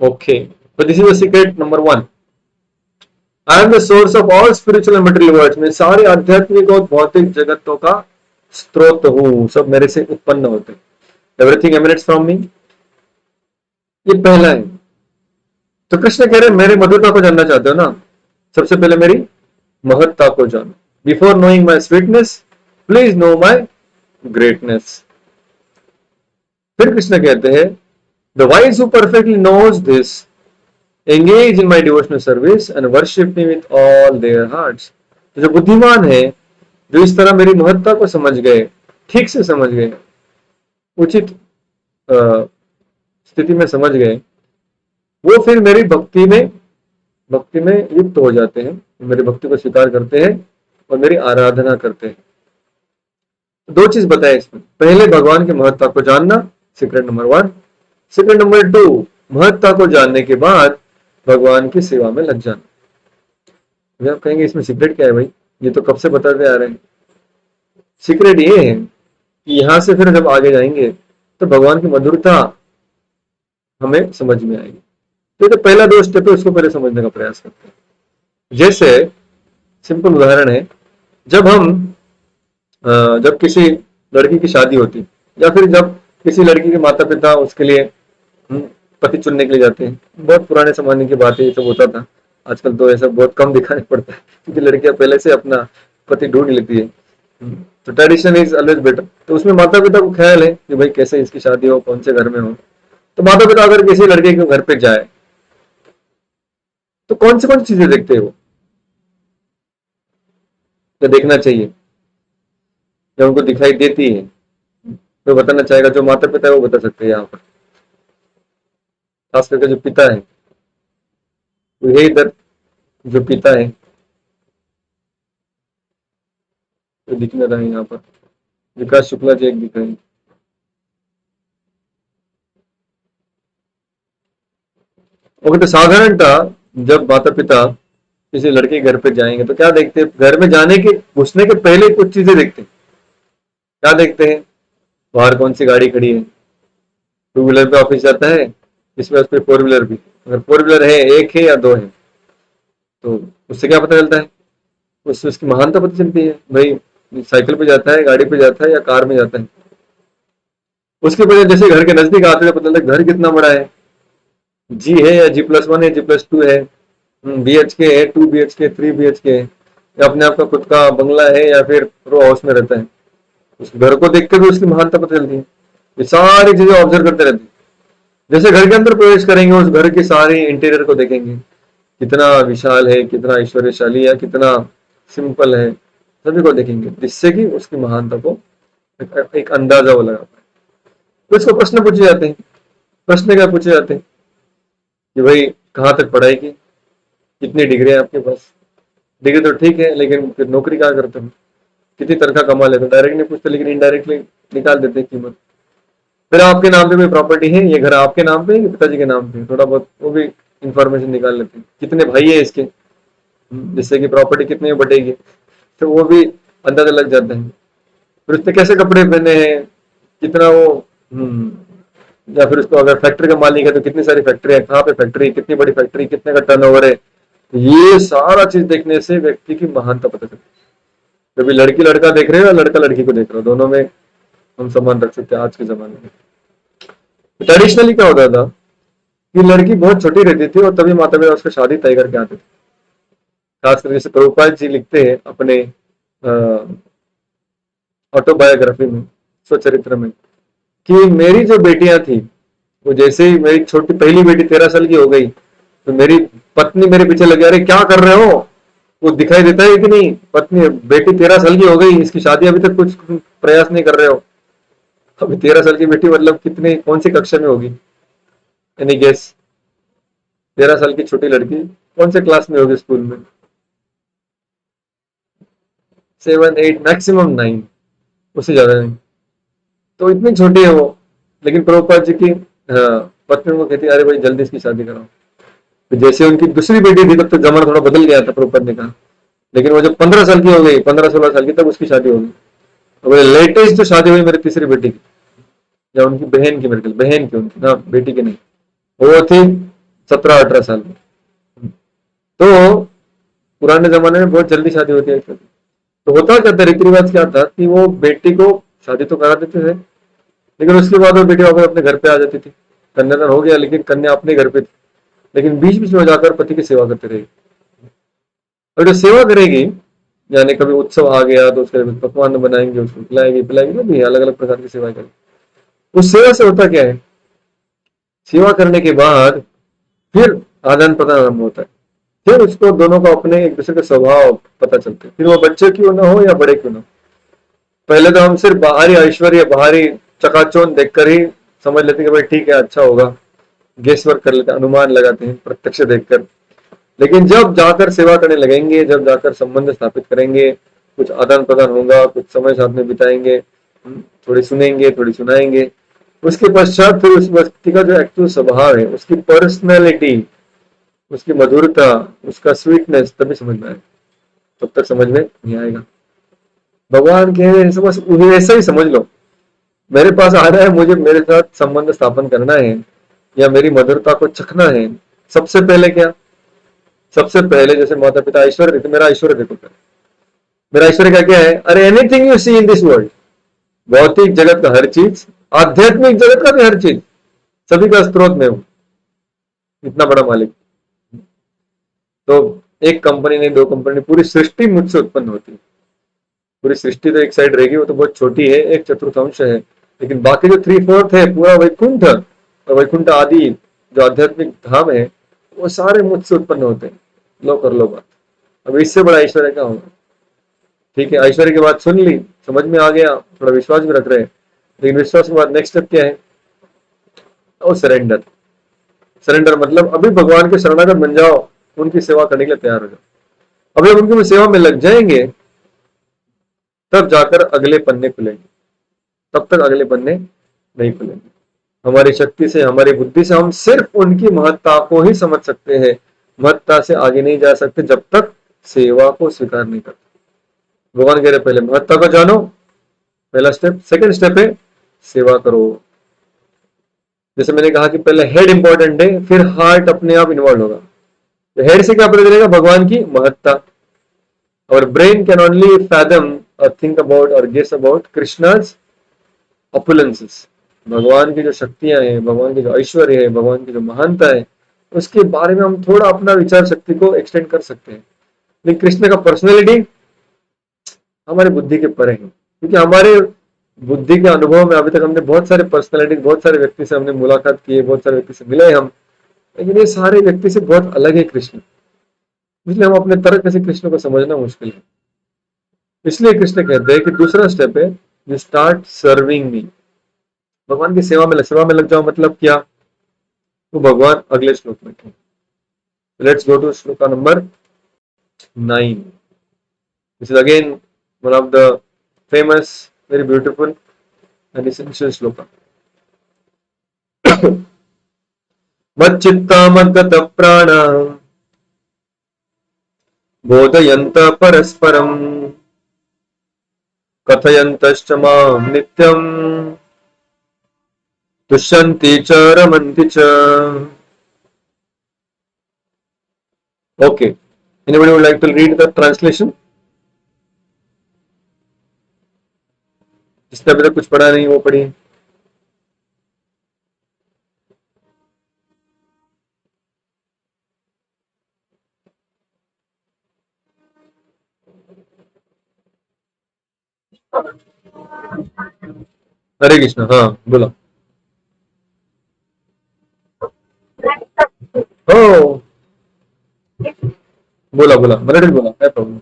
ओके, तो this is the secret number one. I am the source of all spiritual and material worlds. मैं सारे आध्यात्मिक और भौतिक जगतों का स्रोत हूँ, सब मेरे से उत्पन्न होते हैं। Everything emanates from me. ये पहला है। तो कृष्ण कह रहे हैं मेरी मधुरता को जानना चाहते हो ना, सबसे पहले मेरी महत्ता को जानो। Before knowing my sweetness please know my greatness. फिर कृष्ण कहते हैं the wise who perfectly knows this engage in my devotional service and worship me with all their hearts. तो जो बुद्धिमान है, जो इस तरह मेरी महत्ता को समझ गए, ठीक से समझ गए, उचित स्थिति में समझ गए, वो फिर मेरी भक्ति में युक्त हो जाते हैं, मेरी भक्ति को स्वीकार करते हैं और मेरी आराधना करते हैं। दो चीज बताए इसमें। पहले भगवान की महत्ता को जानना, secret number one. Secret number two, महत्ता को जानने के बाद भगवान की सेवा में लग जाना। अभी आप कहेंगे इसमें सीक्रेट क्या है भाई, ये तो कब से बताते आ रहे हैं। सीक्रेट ये है कि यहां से फिर जब आगे जाएंगे तो भगवान की मधुरता हमें समझ में आएगी। तो ये तो पहला दो स्टेप है, उसको पहले समझने का प्रयास करते हैं। जैसे सिंपल उदाहरण है, जब हम जब किसी लड़की की शादी होती, या फिर जब किसी लड़की के माता पिता उसके लिए हम्म, पति चुनने के लिए जाते हैं। बहुत पुराने जमाने की बात है, ये सब होता था। आजकल तो ऐसा बहुत कम दिखाई पड़ता है, क्योंकि लड़कियां पहले से अपना पति ढूंढ लेती है। तो ट्रेडिशन इज ऑलवेज बेटर। तो उसमें माता पिता को ख्याल है कि भाई कैसे इसकी शादी हो, कौन से घर में हो। तो माता पिता अगर किसी लड़के के घर पे जाए तो कौन सी चीजें देखते हो, जो देखना चाहिए, जो उनको दिखाई देती है? तो बताना चाहेगा, जो माता पिता है वो बता सकते हैं यहाँ पर, खास करके जो पिता है। तो यही इधर जो पिता है तो दिख नहीं रहा है यहाँ पर। विकास शुक्ला जी एक दिख रहे हैं। ओके, तो साधारणतः जब माता पिता किसी लड़के के घर पे जाएंगे तो क्या देखते हैं? घर में जाने के घुसने के पहले कुछ चीजें देखते हैं। क्या देखते हैं? बाहर कौन सी गाड़ी खड़ी है, टू व्हीलर पे ऑफिस जाता है, इसमें उस पे फोर व्हीलर भी, अगर फोर व्हीलर है, एक है या दो है, तो उससे क्या पता चलता है? उससे उसकी महानता पता चलती है भाई, साइकिल पे जाता है, गाड़ी पे जाता है या कार में जाता है। उसके बाद जैसे घर के नजदीक आते हैं पता लगता है घर कितना बड़ा है, जी है या G+1 है, G+2 है, BHK है, 2 BHK, 3 BHK है, या अपने आप का खुद का बंगला है, या फिर रो हाउस में रहता है। उस घर को देख कर भी उसकी महानता पता चलती है। ये सारी चीजें ऑब्जर्व करते रहते हैं। जैसे घर के अंदर प्रवेश करेंगे, उस घर की सारी इंटीरियर को देखेंगे, कितना विशाल है, कितना ऐश्वर्यशाली है, कितना सिंपल है, सभी को देखेंगे, जिससे कि उसकी महानता को एक अंदाजा वो लगा पाए। तो इसको प्रश्न पूछे जाते हैं। प्रश्न क्या पूछे जाते हैं कि भाई कहाँ तक पढ़ाई की, कितनी डिग्री है आपके पास? डिग्री तो ठीक है, लेकिन फिर नौकरी कहाँ करते हो, कितनी तनख्वाह कमा लेते हो? डायरेक्ट नहीं पूछते, लेकिन इनडायरेक्टली निकाल देते हैं कीमत। फिर आपके नाम पे कोई प्रॉपर्टी है, ये घर आपके नाम पे है कि पिताजी के नाम पे? थोड़ा बहुत वो भी इंफॉर्मेशन निकाल लेते हैं। कितने भाई है इसके, जिससे कि प्रॉपर्टी कितने में बटेगी, तो वो भी अंदाजा लग जाता है। फिर उसने कैसे कपड़े पहने हैं, कितना वो या फिर उसको अगर फैक्ट्री का मालिक है तो कितनी सारी फैक्ट्री है, कहाँ पे फैक्ट्री, कितनी बड़ी फैक्ट्री, कितने का टर्नओवर है। ये सारा चीज देखने से व्यक्ति की महानता पता चलती है। कभी लड़की लड़का देख रहे हो या लड़का लड़की को देख रहे हो, दोनों में हम सम्मान रख सकते हैं आज के जमाने में। ट्रेडिशनली क्या होता था कि लड़की बहुत छोटी रहती थी और तभी माता पिता उसका शादी तय करके आते थे। खासकर जैसे प्रभुपाद जी लिखते हैं अपने ऑटोबायोग्राफी में, स्वचरित्र में, कि मेरी जो बेटियां थी वो जैसे ही मेरी छोटी पहली बेटी 13 साल की हो गई तो मेरी पत्नी मेरे पीछे लगी, अरे क्या कर रहे हो, वो दिखाई देता है कि नहीं, पत्नी बेटी 13 साल की हो गई, इसकी शादी अभी तक कुछ प्रयास नहीं कर रहे हो। अभी 13 साल की बेटी मतलब कितने कौन सी कक्षा में होगी, एनी गेस? 13 साल की छोटी लड़की कौन से क्लास में होगी स्कूल में? 7 8, मैक्सिमम 9, उससे ज्यादा नहीं। तो इतनी छोटी है वो। लेकिन प्रभुपाद जी की पत्नी को कहती है, अरे भाई जल्दी इसकी शादी कराओ। तो जैसे उनकी दूसरी बेटी थी तब तो जमाना थोड़ा बदल गया था, प्रभुपाद ने कहा। लेकिन वो जब 15 साल की हो गई, 15 16 साल की, तब उसकी शादी हो गई। तो लेटेस्ट जो शादी हुई मेरी तीसरी बेटी की, या उनकी बहन की, मेरे ख्याल बहन की, उनकी ना, बेटी की नहीं, वो थी 17 18 साल में। तो पुराने जमाने में बहुत जल्दी शादी होती है। तो होता क्या था, रीति रिवाज क्या था कि वो बेटी को शादी तो करा देते थे, लेकिन उसके बाद वो बेटी वापस अपने घर पे आ जाती थी। कन्यादान हो गया लेकिन कन्या अपने घर पे थी, लेकिन बीच बीच में जाकर पति की सेवा करती रहेगी। और जो सेवा करेगी, यानी कभी उत्सव आ गया तो उसके लिए पकवान बनाएंगे, उसको खिलाएंगे पिलाएंगे, जो भी अलग अलग प्रकार की सेवा करेंगे। उस सेवा से होता क्या है, सेवा करने के बाद फिर आदान प्रदान आरंभ होता है। फिर उसको दोनों को अपने एक दूसरे के स्वभाव पता चलते हैं, फिर वो बच्चे क्यों ना हो या बड़े क्यों ना हो। पहले तो हम सिर्फ बाहरी ऐश्वर्य, बाहरी चकाचौंध देखकर ही समझ लेते कि भाई ठीक है, अच्छा होगा, गेस वर्क कर लेते हैं, अनुमान लगाते हैं प्रत्यक्ष देखकर। लेकिन जब जाकर सेवा करने लगेंगे, जब जाकर संबंध स्थापित करेंगे, कुछ आदान प्रदान होगा, कुछ समय साथ में बिताएंगे, थोड़ी सुनेंगे, थोड़ी सुनाएंगे, उसके पश्चात फिर उस व्यक्ति का जो एक्चुअल स्वभाव है, उसकी पर्सनैलिटी, उसकी मधुरता, उसका स्वीटनेस तभी समझ में आएगा, तब तक समझ में नहीं आएगा। भगवान के समझ वैसा ही समझ लो, मेरे पास आ रहा है, मुझे मेरे साथ संबंध स्थापन करना है या मेरी मधुरता को चखना है, सबसे पहले क्या, सबसे पहले जैसे माता पिता ऐश्वर्य देते, मेरा ऐश्वर्य देखो पहले। मेरा ऐश्वर्य का क्या है, अरे anything you see in this world, भौतिक जगत का हर चीज, आध्यात्मिक जगत का भी हर चीज, सभी का स्रोत में हूं, इतना बड़ा मालिक। तो एक कंपनी नहीं, दो कंपनी नहीं, पूरी सृष्टि मुझसे उत्पन्न होती है। पूरी सृष्टि तो एक साइड रहेगी, वो तो बहुत छोटी है, एक चतुर्थांश है, लेकिन बाकी जो 3/4 है, पूरा वैकुंठ और वैकुंठ आदि जो आध्यात्मिक धाम है, वो सारे मुझसे उत्पन्न होते हैं। लो कर लो बात, अब इससे बड़ा ऐश्वर्य क्या होगा? ठीक है, ऐश्वर्य की बात सुन ली, समझ में आ गया, थोड़ा विश्वास भी रख रहे हैं, लेकिन विश्वास के बाद नेक्स्ट स्टेप क्या है? और सरेंडर। सरेंडर मतलब अभी भगवान के शरणागत बन जाओ, उनकी सेवा करने के लिए तैयार हो जाओ। अभी हम उनकी सेवा में लग जाएंगे, तब जाकर अगले पन्ने खुलेंगे, तब तक अगले पन्ने नहीं खुलेंगे। हमारी शक्ति से, हमारी बुद्धि से हम सिर्फ उनकी महत्ता को ही समझ सकते हैं, महत्ता से आगे नहीं जा सकते जब तक सेवा को स्वीकार नहीं करते। भगवान कह रहे पहले महत्ता को जानो, पहला स्टेप। सेकंड स्टेप है सेवा करो। जैसे मैंने कहा कि पहले हेड इंपॉर्टेंट है, फिर हार्ट अपने आप इन्वॉल्व होगा। तो हेड से क्या पता चलेगा? भगवान की महत्ता। और ब्रेन कैन ओनली फैथम और थिंक अबाउट और गेस अबाउट कृष्णाज अपुलेंसेस। भगवान की जो शक्तियां हैं, भगवान की जो ऐश्वर्य है, भगवान की जो महानता है, उसके बारे में हम थोड़ा अपना विचार शक्ति को एक्सटेंड कर सकते हैं। लेकिन कृष्ण का पर्सनैलिटी हमारे बुद्धि के परे है, क्योंकि हमारे बुद्धि के अनुभव में अभी तक हमने बहुत सारे पर्सनैलिटी, बहुत सारे व्यक्ति से हमने मुलाकात की है, बहुत सारे व्यक्ति से मिले हम, लेकिन ये सारे व्यक्ति से बहुत अलग है कृष्ण। इसलिए हम अपने तर्क से कृष्ण को समझना मुश्किल है। इसलिए कृष्ण कहते हैं कि दूसरा स्टेप है, यू स्टार्ट सर्विंग मी। भगवान की सेवा में लग जाओ, मतलब क्या? तो भगवान अगले श्लोक में थे। Let's go to shloka number 9। This is again one of the famous, very beautiful and essential shloka. मच्चित्ता मद्गत प्राण बोधयन्त परस्परम् कथयन्तश्च मां नित्यम् तुष्यन्ति च रमन्ति च। Okay, anybody would like to read the translation? जिसने अभी तक कुछ पढ़ा नहीं वो पढ़िए। हरे कृष्ण, हाँ बोला। हो, बोला बोला, मराठीत बोला, काय प्रॉब्लेम।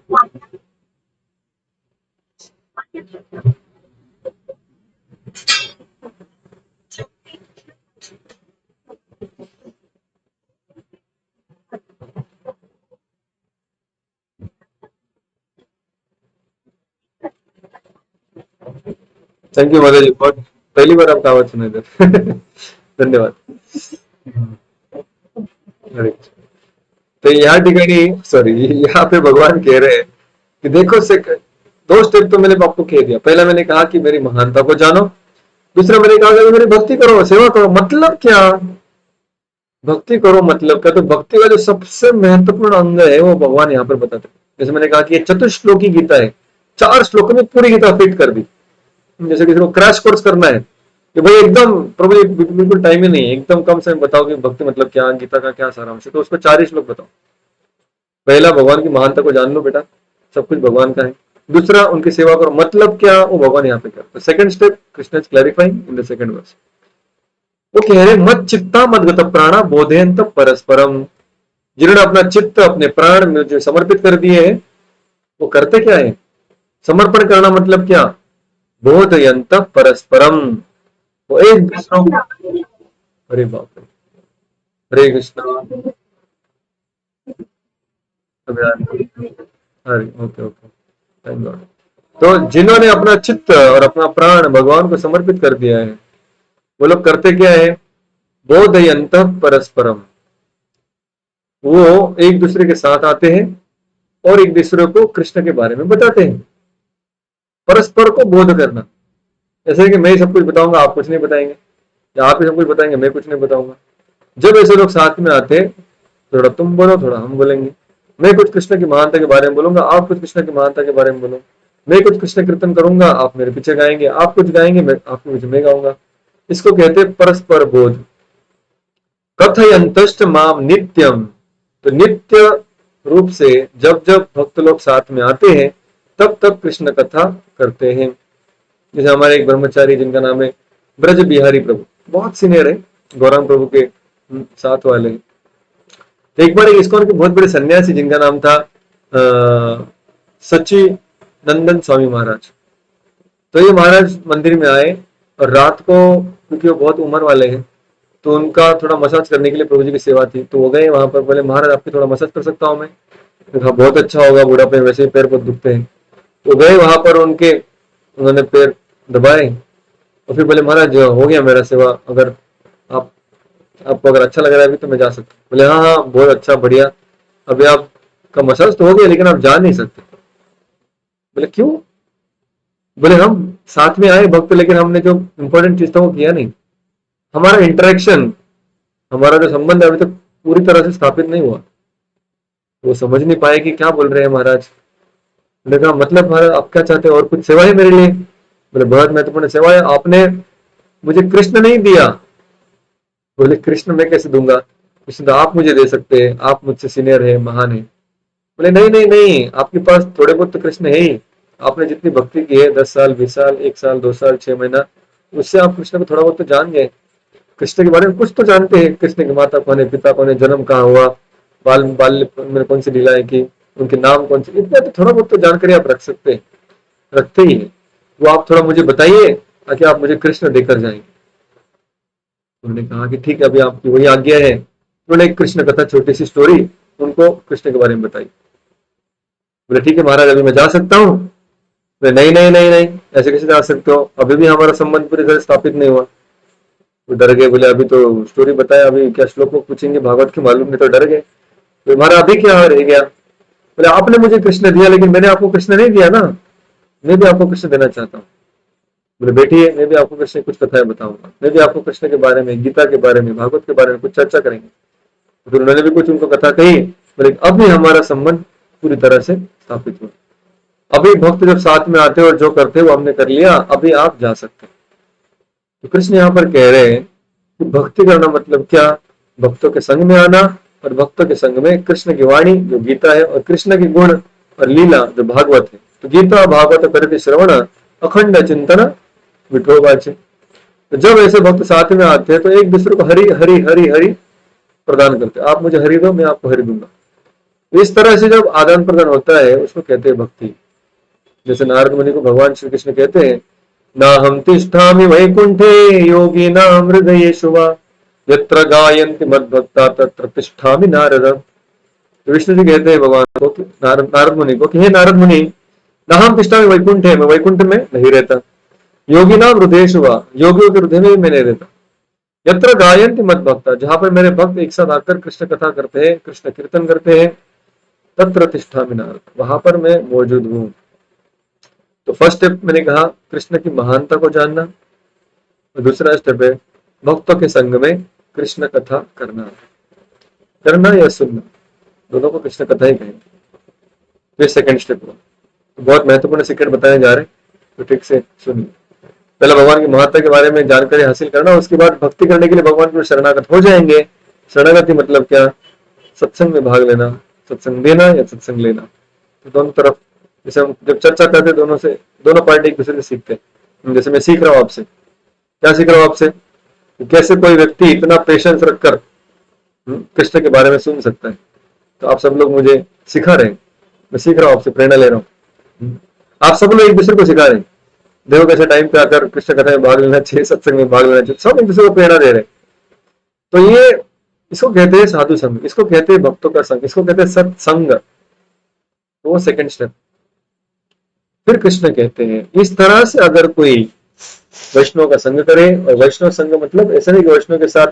थैंक यू माता जी, बहुत पहली बार आपका आवाज सुना इधर। धन्यवाद। हरे कृष्ण। तो यहाँ ठिकाणी, सॉरी, यहाँ पे भगवान कह रहे हैं कि देखो से दो स्टेप तो मैंने आपको कह दिया। पहला मैंने कहा कि मेरी महानता को जानो, दूसरा मैंने कहा कि मेरी भक्ति करो, सेवा करो। मतलब क्या? भक्ति करो मतलब क्या? तो भक्ति का जो सबसे महत्वपूर्ण अंग है वो भगवान यहाँ पर बताते हैं। जैसे मैंने कहा कि ये चतुश्लोकी गीता है, 4 श्लोकों में पूरी गीता फिट कर दी। जैसे किसी को क्रैश कोर्स करना है कि भाई एकदम प्रभु जी बिल्कुल टाइम ही नहीं है, एकदम कम समय बताओ कि भक्ति मतलब क्या, गीता का क्या सारांश है, तो उसको 4 ही श्लोक बताओ। पहला, भगवान की महानता को जान लो बेटा, सब कुछ भगवान का है। दूसरा, उनकी सेवा करो, मतलब क्या वो भगवान यहाँ पे करते। Second step, Krishna is clarifying in the second verse. वो कह रहे मत चित्ता मत गत प्राणा बोधयंत परस्परम। जिन्होंने अपना चित्त अपने प्राण में जो समर्पित कर दिए हैं, वो करते क्या है? समर्पण करना मतलब क्या? बोधयंत परस्परम। वो एक दूसरों को, अरे बाप रे, हरे कृष्णा, अरे ओके ओके, थैंक गॉड। तो जिन्होंने अपना चित्त और अपना प्राण भगवान को समर्पित कर दिया है, वो लोग करते क्या है? बोधयंत परस्परम। वो एक दूसरे के साथ आते हैं और एक दूसरे को कृष्ण के बारे में बताते हैं। परस्पर को बोध करना, जैसे कि मैं ही सब कुछ बताऊंगा, आप कुछ नहीं बताएंगे, या आप ही सब कुछ बताएंगे, मैं कुछ नहीं बताऊंगा। जब ऐसे लोग साथ में आते हैं, थोड़ा तुम बोलो थोड़ा हम बोलेंगे। मैं कुछ कृष्ण की महानता के बारे में बोलूंगा, आप कुछ कृष्ण की महानता के बारे में बोलो। मैं कुछ कृष्ण कीर्तन करूंगा, आप मेरे पीछे गाएंगे, आप कुछ गाएंगे, मैं आपके पीछे मैं गाऊंगा। इसको कहते हैं परस्पर बोध। कथयंतश्च माम नित्यम। तो नित्य रूप से जब जब भक्त लोग साथ में आते हैं, तब तब कृष्ण कथा करते हैं। जैसे हमारे एक ब्रह्मचारी जिनका नाम है ब्रज बिहारी प्रभु, बहुत सीनियर है, गौरांग प्रभु के साथ वाले। तो एक बार एक इस्कॉन के बहुत बड़े सन्यासी जिनका नाम था सच्ची नंदन स्वामी महाराज। तो ये महाराज मंदिर में आए और रात को, क्योंकि वो बहुत उम्र वाले हैं, तो उनका थोड़ा मसाज करने के लिए प्रभु जी की सेवा थी, तो वो गए वहां पर, बोले महाराज आपकी थोड़ा मसाज कर सकता हूँ मैं? तो कहा बहुत अच्छा होगा, बुढ़ापे में वैसे ही पैर बहुत दुखते हैं। तो गए वहां पर, उनके उन्होंने पैर दबाए और फिर बोले महाराज हो गया मेरा सेवा, अगर आप आपको अगर अच्छा लग रहा है अभी तो मैं जा सकता हूँ। बोले हाँ हाँ बहुत अच्छा बढ़िया, अभी आपका मसाज तो हो गया लेकिन आप जा नहीं सकते। बोले क्यों? बोले हम साथ में आए भक्त, लेकिन हमने जो इम्पोर्टेंट चीज था वो किया नहीं। हमारा इंटरेक्शन, हमारा जो संबंध है अभी तक पूरी तरह से स्थापित नहीं हुआ। वो समझ नहीं पाए कि क्या बोल रहे हैं महाराज। मैंने कहा मतलब महाराज आप क्या चाहते हैं, और कुछ सेवा है मेरे लिए? बोले बहुत महत्वपूर्ण सेवा है, आपने मुझे कृष्ण नहीं दिया। बोले कृष्ण मैं कैसे दूंगा, कृष्ण तो आप मुझे दे सकते हैं, आप मुझसे सीनियर है, महान है। बोले नहीं नहीं नहीं, आपके पास थोड़े बहुत तो कृष्ण है ही। आपने जितनी भक्ति की है, 10 साल 20 साल 1 साल 2 साल 6 महीना, उससे आप कृष्ण को थोड़ा बहुत तो जान गए। कृष्ण के बारे में कुछ तो जानते हैं, कृष्ण की माता कौन है, पिता कौन है, जन्म कहाँ हुआ, बाल बाल्य में कौन सी लीलाएं की, उनके नाम कौन से, इतना तो थोड़ा बहुत तो जानकारी आप रख सकते हैं, रखते ही है। वो आप थोड़ा मुझे बताइए ताकि आप मुझे कृष्ण देकर जाएंगे। उन्होंने कहा कि ठीक है, अभी आपकी वही आज्ञा है। उन्होंने एक कृष्ण कथा, छोटी सी स्टोरी उनको कृष्ण के बारे में बताई। बोले ठीक है महाराज अभी मैं जा सकता हूँ? बोले नहीं नहीं नहीं नहीं, ऐसे कैसे जा सकते हो, अभी भी हमारा संबंध पूरी तरह स्थापित नहीं हुआ। वो डर गए, बोले अभी तो स्टोरी बताया, अभी क्या श्लोक को पूछेंगे, भागवत के मालूम नहीं, तो डर गए। तो हमारा अभी क्या रह गया? बोले आपने मुझे कृष्ण दिया लेकिन मैंने आपको कृष्ण नहीं दिया ना, मैं भी आपको कृष्ण देना चाहता हूँ। बोले बैठिए, मैं भी आपको कृष्ण की कुछ कथाएं बताऊंगा, मैं भी आपको कृष्ण के बारे में, गीता के बारे में, भागवत के बारे में कुछ चर्चा करेंगे। तो फिर उन्होंने भी कुछ उनको कथा कही। बोले अब भी हमारा संबंध पूरी तरह से स्थापित हुआ। अभी भक्त जब साथ में आते और जो करते वो हमने कर लिया, अभी आप जा सकते हैं। तो कृष्ण यहाँ पर कह रहे हैं कि भक्ति करना मतलब क्या? भक्तों के संग में आना, और भक्तों के संग में कृष्ण की वाणी जो गीता है, और कृष्ण की गुण और लीला जो भागवत है। तो गीता भागवत करके श्रवण अखंड चिंतन विठोबाचे। तो जब ऐसे भक्त साथ में आते हैं तो एक दूसरे को हरि हरि हरि हरि प्रदान करते हैं। आप मुझे हरि दो, मैं आपको हरि दूंगा। इस तरह से जब आदान प्रदान होता है उसको कहते हैं भक्ति। जैसे नारद मुनि को भगवान श्री कृष्ण कहते हैं, ना हम तिष्ठामि वैकुंठे योगी नाम हृदय शुवा यत्र गायन्ति मद्भक्ता तत्र तिष्ठामि नारद। तो विष्णु जी कहते हैं भगवान को कि नारद मुनि को कि हे नारद मुनि, ना हम तिष्ठामि वैकुंठे, मैं वैकुंठ में नहीं रहता। योगी नाम हृदय शुवा, योगियों के हृदय में भी मैं नहीं रहता। यत्र गायन्ति मद्भक्ता, जहां पर मेरे भक्त एक साथ आकर कृष्ण कथा करते हैं, कृष्ण कीर्तन करते हैं, तत्र तिष्ठामि नारद, वहां पर मैं मौजूद हूँ। तो फर्स्ट स्टेप मैंने कहा कृष्ण की महानता को जानना, और दूसरा स्टेप है भक्तों के संग में कृष्ण कथा करना। करना या सुनना, दोनों को कृष्ण कथा ही कहेंगे। ये सेकंड स्टेप हुआ। तो बहुत महत्वपूर्ण सीक्रेट बताने जा रहे हैं, तो ठीक से सुनिए। पहले भगवान की महत्ता के बारे में जानकारी हासिल करना, उसके बाद भक्ति करने के लिए भगवान को शरणागत हो जाएंगे। शरणागति मतलब क्या? सत्संग में भाग लेना, सत्संग देना या सत्संग लेना। तो दोनों तरफ, जैसे हम जब चर्चा करते हैं दोनों से, दोनों पार्टी एक दूसरे से सीखते हैं। जैसे मैं सीख रहा हूँ आपसे, क्या सीख रहा हूँ आपसे? कि कैसे कोई व्यक्ति इतना पेशेंस रखकर कृष्ण के बारे में सुन सकता है। तो आप सब लोग मुझे सिखा रहे हैं, मैं सीख रहा हूँ आपसे, प्रेरणा ले रहा हूँ। आप सब लोग एक दूसरे को सिखा रहे हैं, देखो कैसे टाइम पे आकर कृष्ण कथा में भाग लेना चाहिए, सत्संग में भाग लेना चाहिए, सब एक दूसरे को प्रेरणा दे रहे हैं। तो ये, इसको कहते हैं साधु संग, इसको कहते हैं भक्तों का संग, इसको कहते हैं सत्संग। तो वो सेकंड स्टेप। फिर कृष्ण कहते हैं इस तरह से अगर कोई वैष्णव का संग करे, और वैष्णव संग मतलब ऐसा नहीं कि वैष्णव के साथ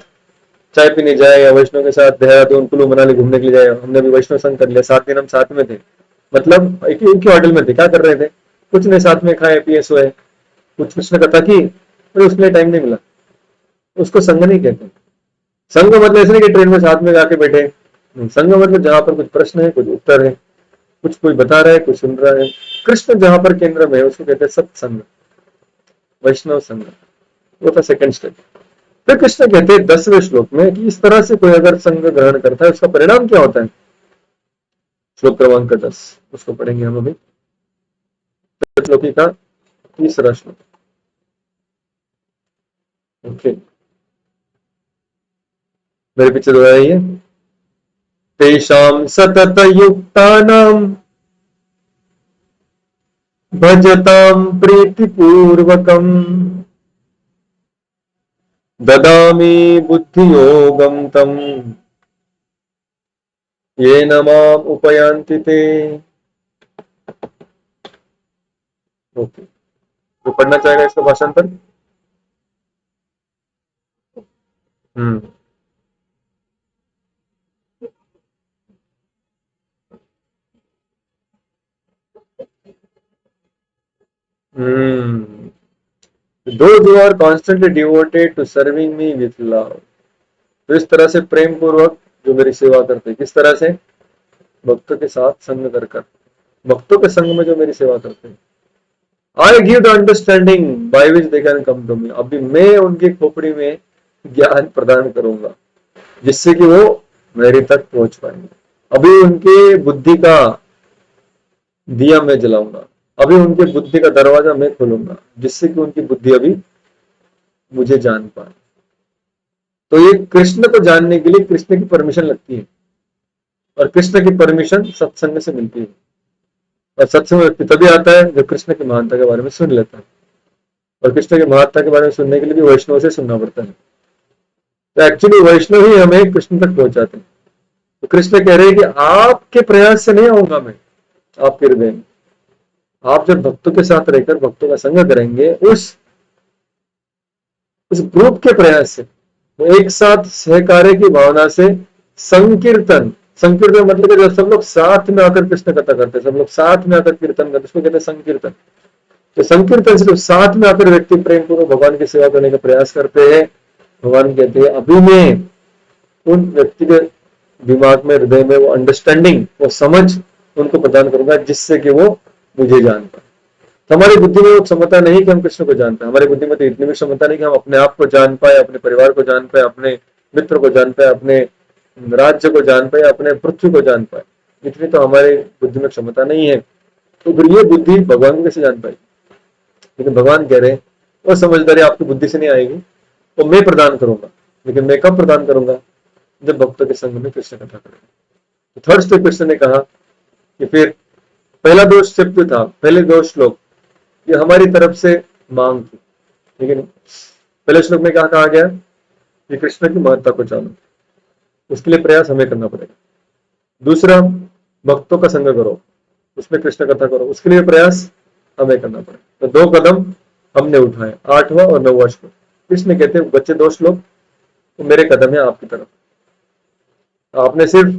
चाय पीने जाए या वैष्णव के साथ देहरादून कुल्लू मनाली घूमने के लिए जाए। हमने भी वैष्णव संग कर लिया, 7 दिन हम साथ में थे, मतलब एक ही होटल में थे। क्या कर रहे थे? कुछ नहीं, साथ में खाए पिए सोए, कुछ कृष्ण कथा की, पर उसमें टाइम नहीं मिला। उसको संग नहीं कहते। संग मतलब ऐसे नहीं कि ट्रेन में साथ में जाके बैठे। संग मतलब जहां पर कुछ प्रश्न है, कुछ उत्तर है, कुछ कोई बता रहा है, कुछ सुन रहा है, कृष्ण जहां पर केंद्र में है उसको कहते हैं सत्संग, वैष्णव संग। वो था सेकंड स्टेप। फिर कृष्ण कहते हैं 10वें श्लोक में कि इस तरह से कोई अगर संग ग्रहण करता है उसका परिणाम क्या होता है। श्लोक क्रमांक 10 उसको पढ़ेंगे हम अभी, श्लोकी का तीसरा श्लोक। ओके, मेरे पीछे दोहराइए। तेषां सतत युक्तानां भजतां प्रीतिपूर्वकम् ददामि बुद्धियोगं तम् येन माम् उपयान्ति ते। ओके, तो पढ़ना चाहेगा इसका भाषांतर? हम्म हम्म Those who are constantly devoted to serving me with love। तो इस तरह से प्रेम पूर्वक जो मेरी सेवा करते हैं, किस तरह से? भक्तों के साथ संग कर कर, भक्तों के संग में जो मेरी सेवा करते हैं। I give the understanding by which they can come to me. अभी मैं उनकी खोपड़ी में ज्ञान प्रदान करूंगा जिससे कि वो मेरे तक पहुंच पाएंगे। अभी उनके बुद्धि का दिया मैं जलाऊंगा, अभी उनके बुद्धि का दरवाजा मैं खोलूंगा जिससे कि उनकी बुद्धि अभी मुझे जान पाए। तो ये कृष्ण को जानने के लिए कृष्ण की परमिशन लगती है, और कृष्ण की परमिशन सत्संग से मिलती है। और सत्संग व्यक्ति तभी आता है जो कृष्ण की महानता के बारे में सुन लेता है, और कृष्ण की महानता के बारे में सुनने के लिए भी वैष्णव से सुनना पड़ता है। तो एक्चुअली वैष्णव ही हमें कृष्ण तक पहुंचाते हैं। तो कृष्ण कह रहे हैं कि आपके प्रयास से नहीं आऊंगा मैं आपके हृदय में। आप जब भक्तों के साथ रहकर भक्तों का संग करेंगे, उस ग्रुप के प्रयास से, वो एक साथ सहकार्य की भावना से संकीर्तन, संकीर्तन मतलब कि जब सब लोग साथ में आकर कृष्ण कथा करते हैं, सब लोग साथ में आकर कीर्तन करते हैं, उसको कहते हैं संकीर्तन। तो संकीर्तन से जब साथ में आकर व्यक्ति प्रेम पूर्वक भगवान की सेवा करने का प्रयास करते हैं, भगवान कहते हैं अभी मैं उन व्यक्ति के दिमाग में, हृदय में वो अंडरस्टैंडिंग, वो समझ उनको प्रदान करूंगा जिससे कि वो मुझे जान पाए। तो हमारी बुद्धि में वो क्षमता नहीं कि हम कृष्ण को जान पाए, हमारी बुद्धि में तो इतनी भी क्षमता नहीं कि हम अपने आप को जान पाए, अपने परिवार को जान पाए, अपने मित्र को जान पाए, अपने राज्य को जान पाए, अपने पृथ्वी को जान पाए। इतनी तो हमारी बुद्धि में क्षमता नहीं है। तो फिर ये बुद्धि भगवान को कैसे जान पाएगी? लेकिन भगवान कह रहे हैं वो समझदारी आपकी बुद्धि से नहीं आएगी, तो मैं प्रदान करूंगा। लेकिन मैं कब प्रदान करूंगा? जब भक्तों के संग में कृष्ण कथा करेंगे। तो थर्ड स्टेप कृष्ण ने कहा कि फिर पहला दोष स्टेप जो था, पहले दो श्लोक ये हमारी तरफ से मांग थी, लेकिन पहले श्लोक में क्या कहा गया कि कृष्ण की महत्ता को जानो, उसके लिए प्रयास हमें करना पड़ेगा। दूसरा, भक्तों का संग करो, उसमें कृष्ण कथा करो, उसके लिए प्रयास हमें करना पड़ेगा। तो 2 कदम हमने उठाए, 8वां और 9वां श्लोक। कृष्ण कहते हैं बच्चे 2 श्लोक तो मेरे कदम है आपकी तरफ। आपने सिर्फ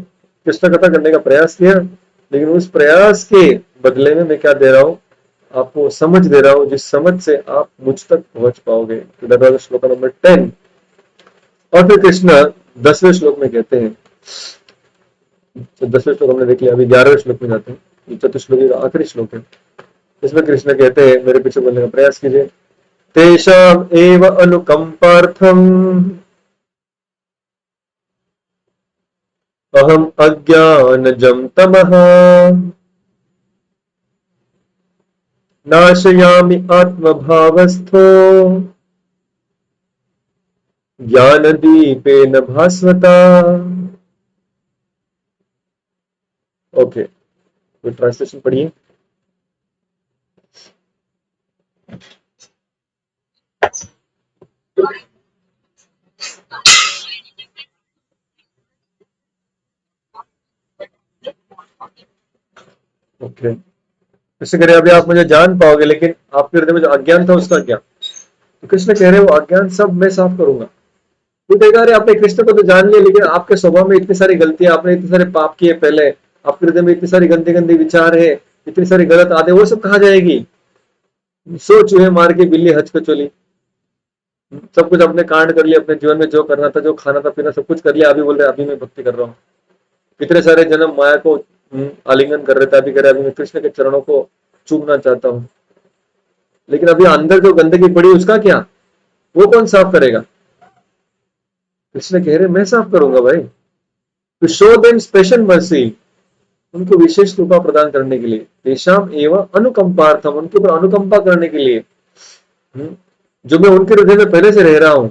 कृष्ण कथा करने का प्रयास किया, लेकिन उस प्रयास के बदले में मैं क्या दे रहा हूं? आपको समझ दे रहा हूं, जिस समझ से आप मुझ तक पहुंच पाओगे। तो श्लोक नंबर 10। और फिर कृष्ण 10वें श्लोक में कहते हैं, तो 10वें श्लोक हमने देख लिया, अभी 11वें श्लोक में जाते हैं। ये चतुश्लोकी का आखिरी श्लोक है। इसमें कृष्ण कहते हैं, मेरे पीछे बोलने का प्रयास कीजिए, तेषाम एव अनुकंपार्थम अहम अज्ञानजं तमः नाशयामि आत्मभावस्थो ज्ञानदीपेन भास्वता। ओके, तो ट्रांसलेशन पढ़िए। ओके, कृष्ण कह रहे अभी आप मुझे जान पाओगे, लेकिन आपके हृदय में जो अज्ञान था उसका क्या? तो कृष्ण कह रहे वो अज्ञान सब मैं साफ करूंगा। तो कहेगा अरे आपने कृष्ण को तो जान लिया, लेकिन आपके स्वभाव में इतनी सारी गलतियां, आपने इतने सारे पाप किए, पहले आपके हृदय में इतनी सारी गंदे गंदे विचार है, इतनी सारी गलत आदतें, वो सब कहाँ जाएगी? सो चूहे मार के बिल्ली हज को चली, सब कुछ अपने कांड कर लिया, अपने जीवन में जो करना था, जो खाना था पीना सब कुछ कर लिया, अभी बोल रहे अभी मैं भक्ति कर रहा हूँ। इतने सारे जन्म माया को आलिंगन कर रहे थे, अभी करे अभी मैं कृष्ण के चरणों को चूमना चाहता हूँ। लेकिन अभी अंदर जो गंदगी पड़ी उसका क्या? वो कौन साफ करेगा? कृष्ण कह रहे मैं साफ करूंगा भाई। To show them special mercy, उनको विशेष कृपा प्रदान करने के लिए, तेषाम एवं अनुकंपार्थम, उनके ऊपर अनुकंपा करने के लिए, जो मैं उनके हृदय में पहले से रह रहा हूं।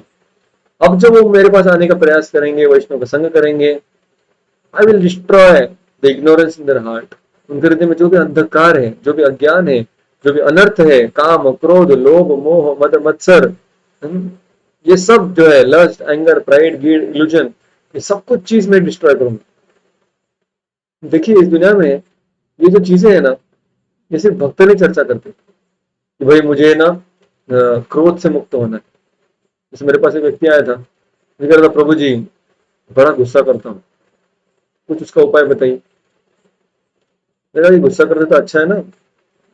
अब जब वो मेरे पास आने का प्रयास करेंगे, वैष्णव का संग करेंगे, I will destroy the ignorance in their heart. उनके हृदय में जो भी अंधकार है, जो भी अज्ञान है, जो भी अनर्थ है, काम क्रोध लोभ मोह मद मत्सर, ये सब जो है लस्ट एंगर प्राइड गीड इल्यूजन, ये सब कुछ चीज में डिस्ट्रॉय करूंगा। देखिए इस दुनिया में ये जो चीजें है ना, ये सिर्फ भक्त नहीं चर्चा करते कि भाई मुझे ना क्रोध से मुक्त होना है। जैसे मेरे पास एक व्यक्ति आया था, मैं कह रहा था प्रभु जी बड़ा गुस्सा करता हूँ, कुछ उसका उपाय बताइए। मेरा ये गुस्सा करते तो अच्छा है ना,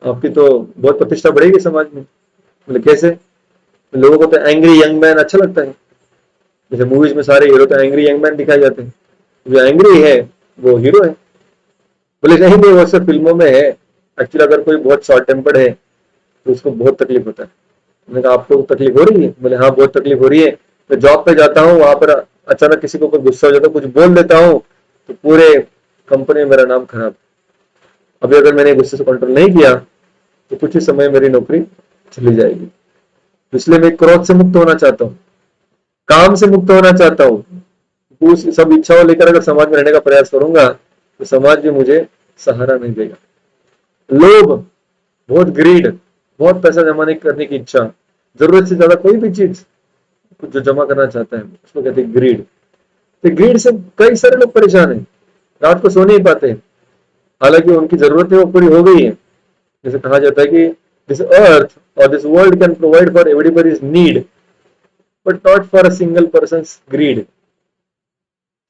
आपकी तो बहुत प्रतिष्ठा बढ़ेगी समाज में। बोले कैसे? लोगों को तो एंग्री यंग मैन अच्छा लगता है, जैसे मूवीज में सारे हीरो तो एंग्री यंग मैन दिखाए जाते हैं, जो एंग्री है वो हीरो है। बोले नहीं नहीं वो सब फिल्मों में है, एक्चुअली अगर कोई बहुत शॉर्ट टेम्पर्ड है तो उसको बहुत तकलीफ होता है। मैंने कहा आपको तकलीफ हो रही है? बोले हाँ बहुत तकलीफ हो रही है, मैं जॉब पे जाता हूँ, वहां पर अचानक किसी को कोई गुस्सा हो जाता है, कुछ बोल देता हूँ तो पूरे कंपनी में मेरा नाम खराब। अभी अगर मैंने गुस्से से कंट्रोल नहीं किया तो कुछ ही समय मेरी नौकरी चली जाएगी। इसलिए मैं क्रोध से मुक्त होना चाहता हूँ, काम से मुक्त होना चाहता हूँ। उस सब इच्छाओं लेकर अगर समाज में रहने का प्रयास करूंगा तो समाज भी मुझे सहारा नहीं देगा। लोभ, बहुत ग्रीड, बहुत पैसा जमा करने की इच्छा, जरूरत से ज्यादा कोई भी चीज जो जमा करना चाहता है उसको कहते हैं ग्रीड। तो ग्रीड से कई सारे लोग परेशान हैं, रात को सो नहीं पाते, हालांकि उनकी जरूरतें वो पूरी हो गई है। जैसे कहा जाता है कि दिस अर्थ और this world can provide for everybody's need but not for a single person greed.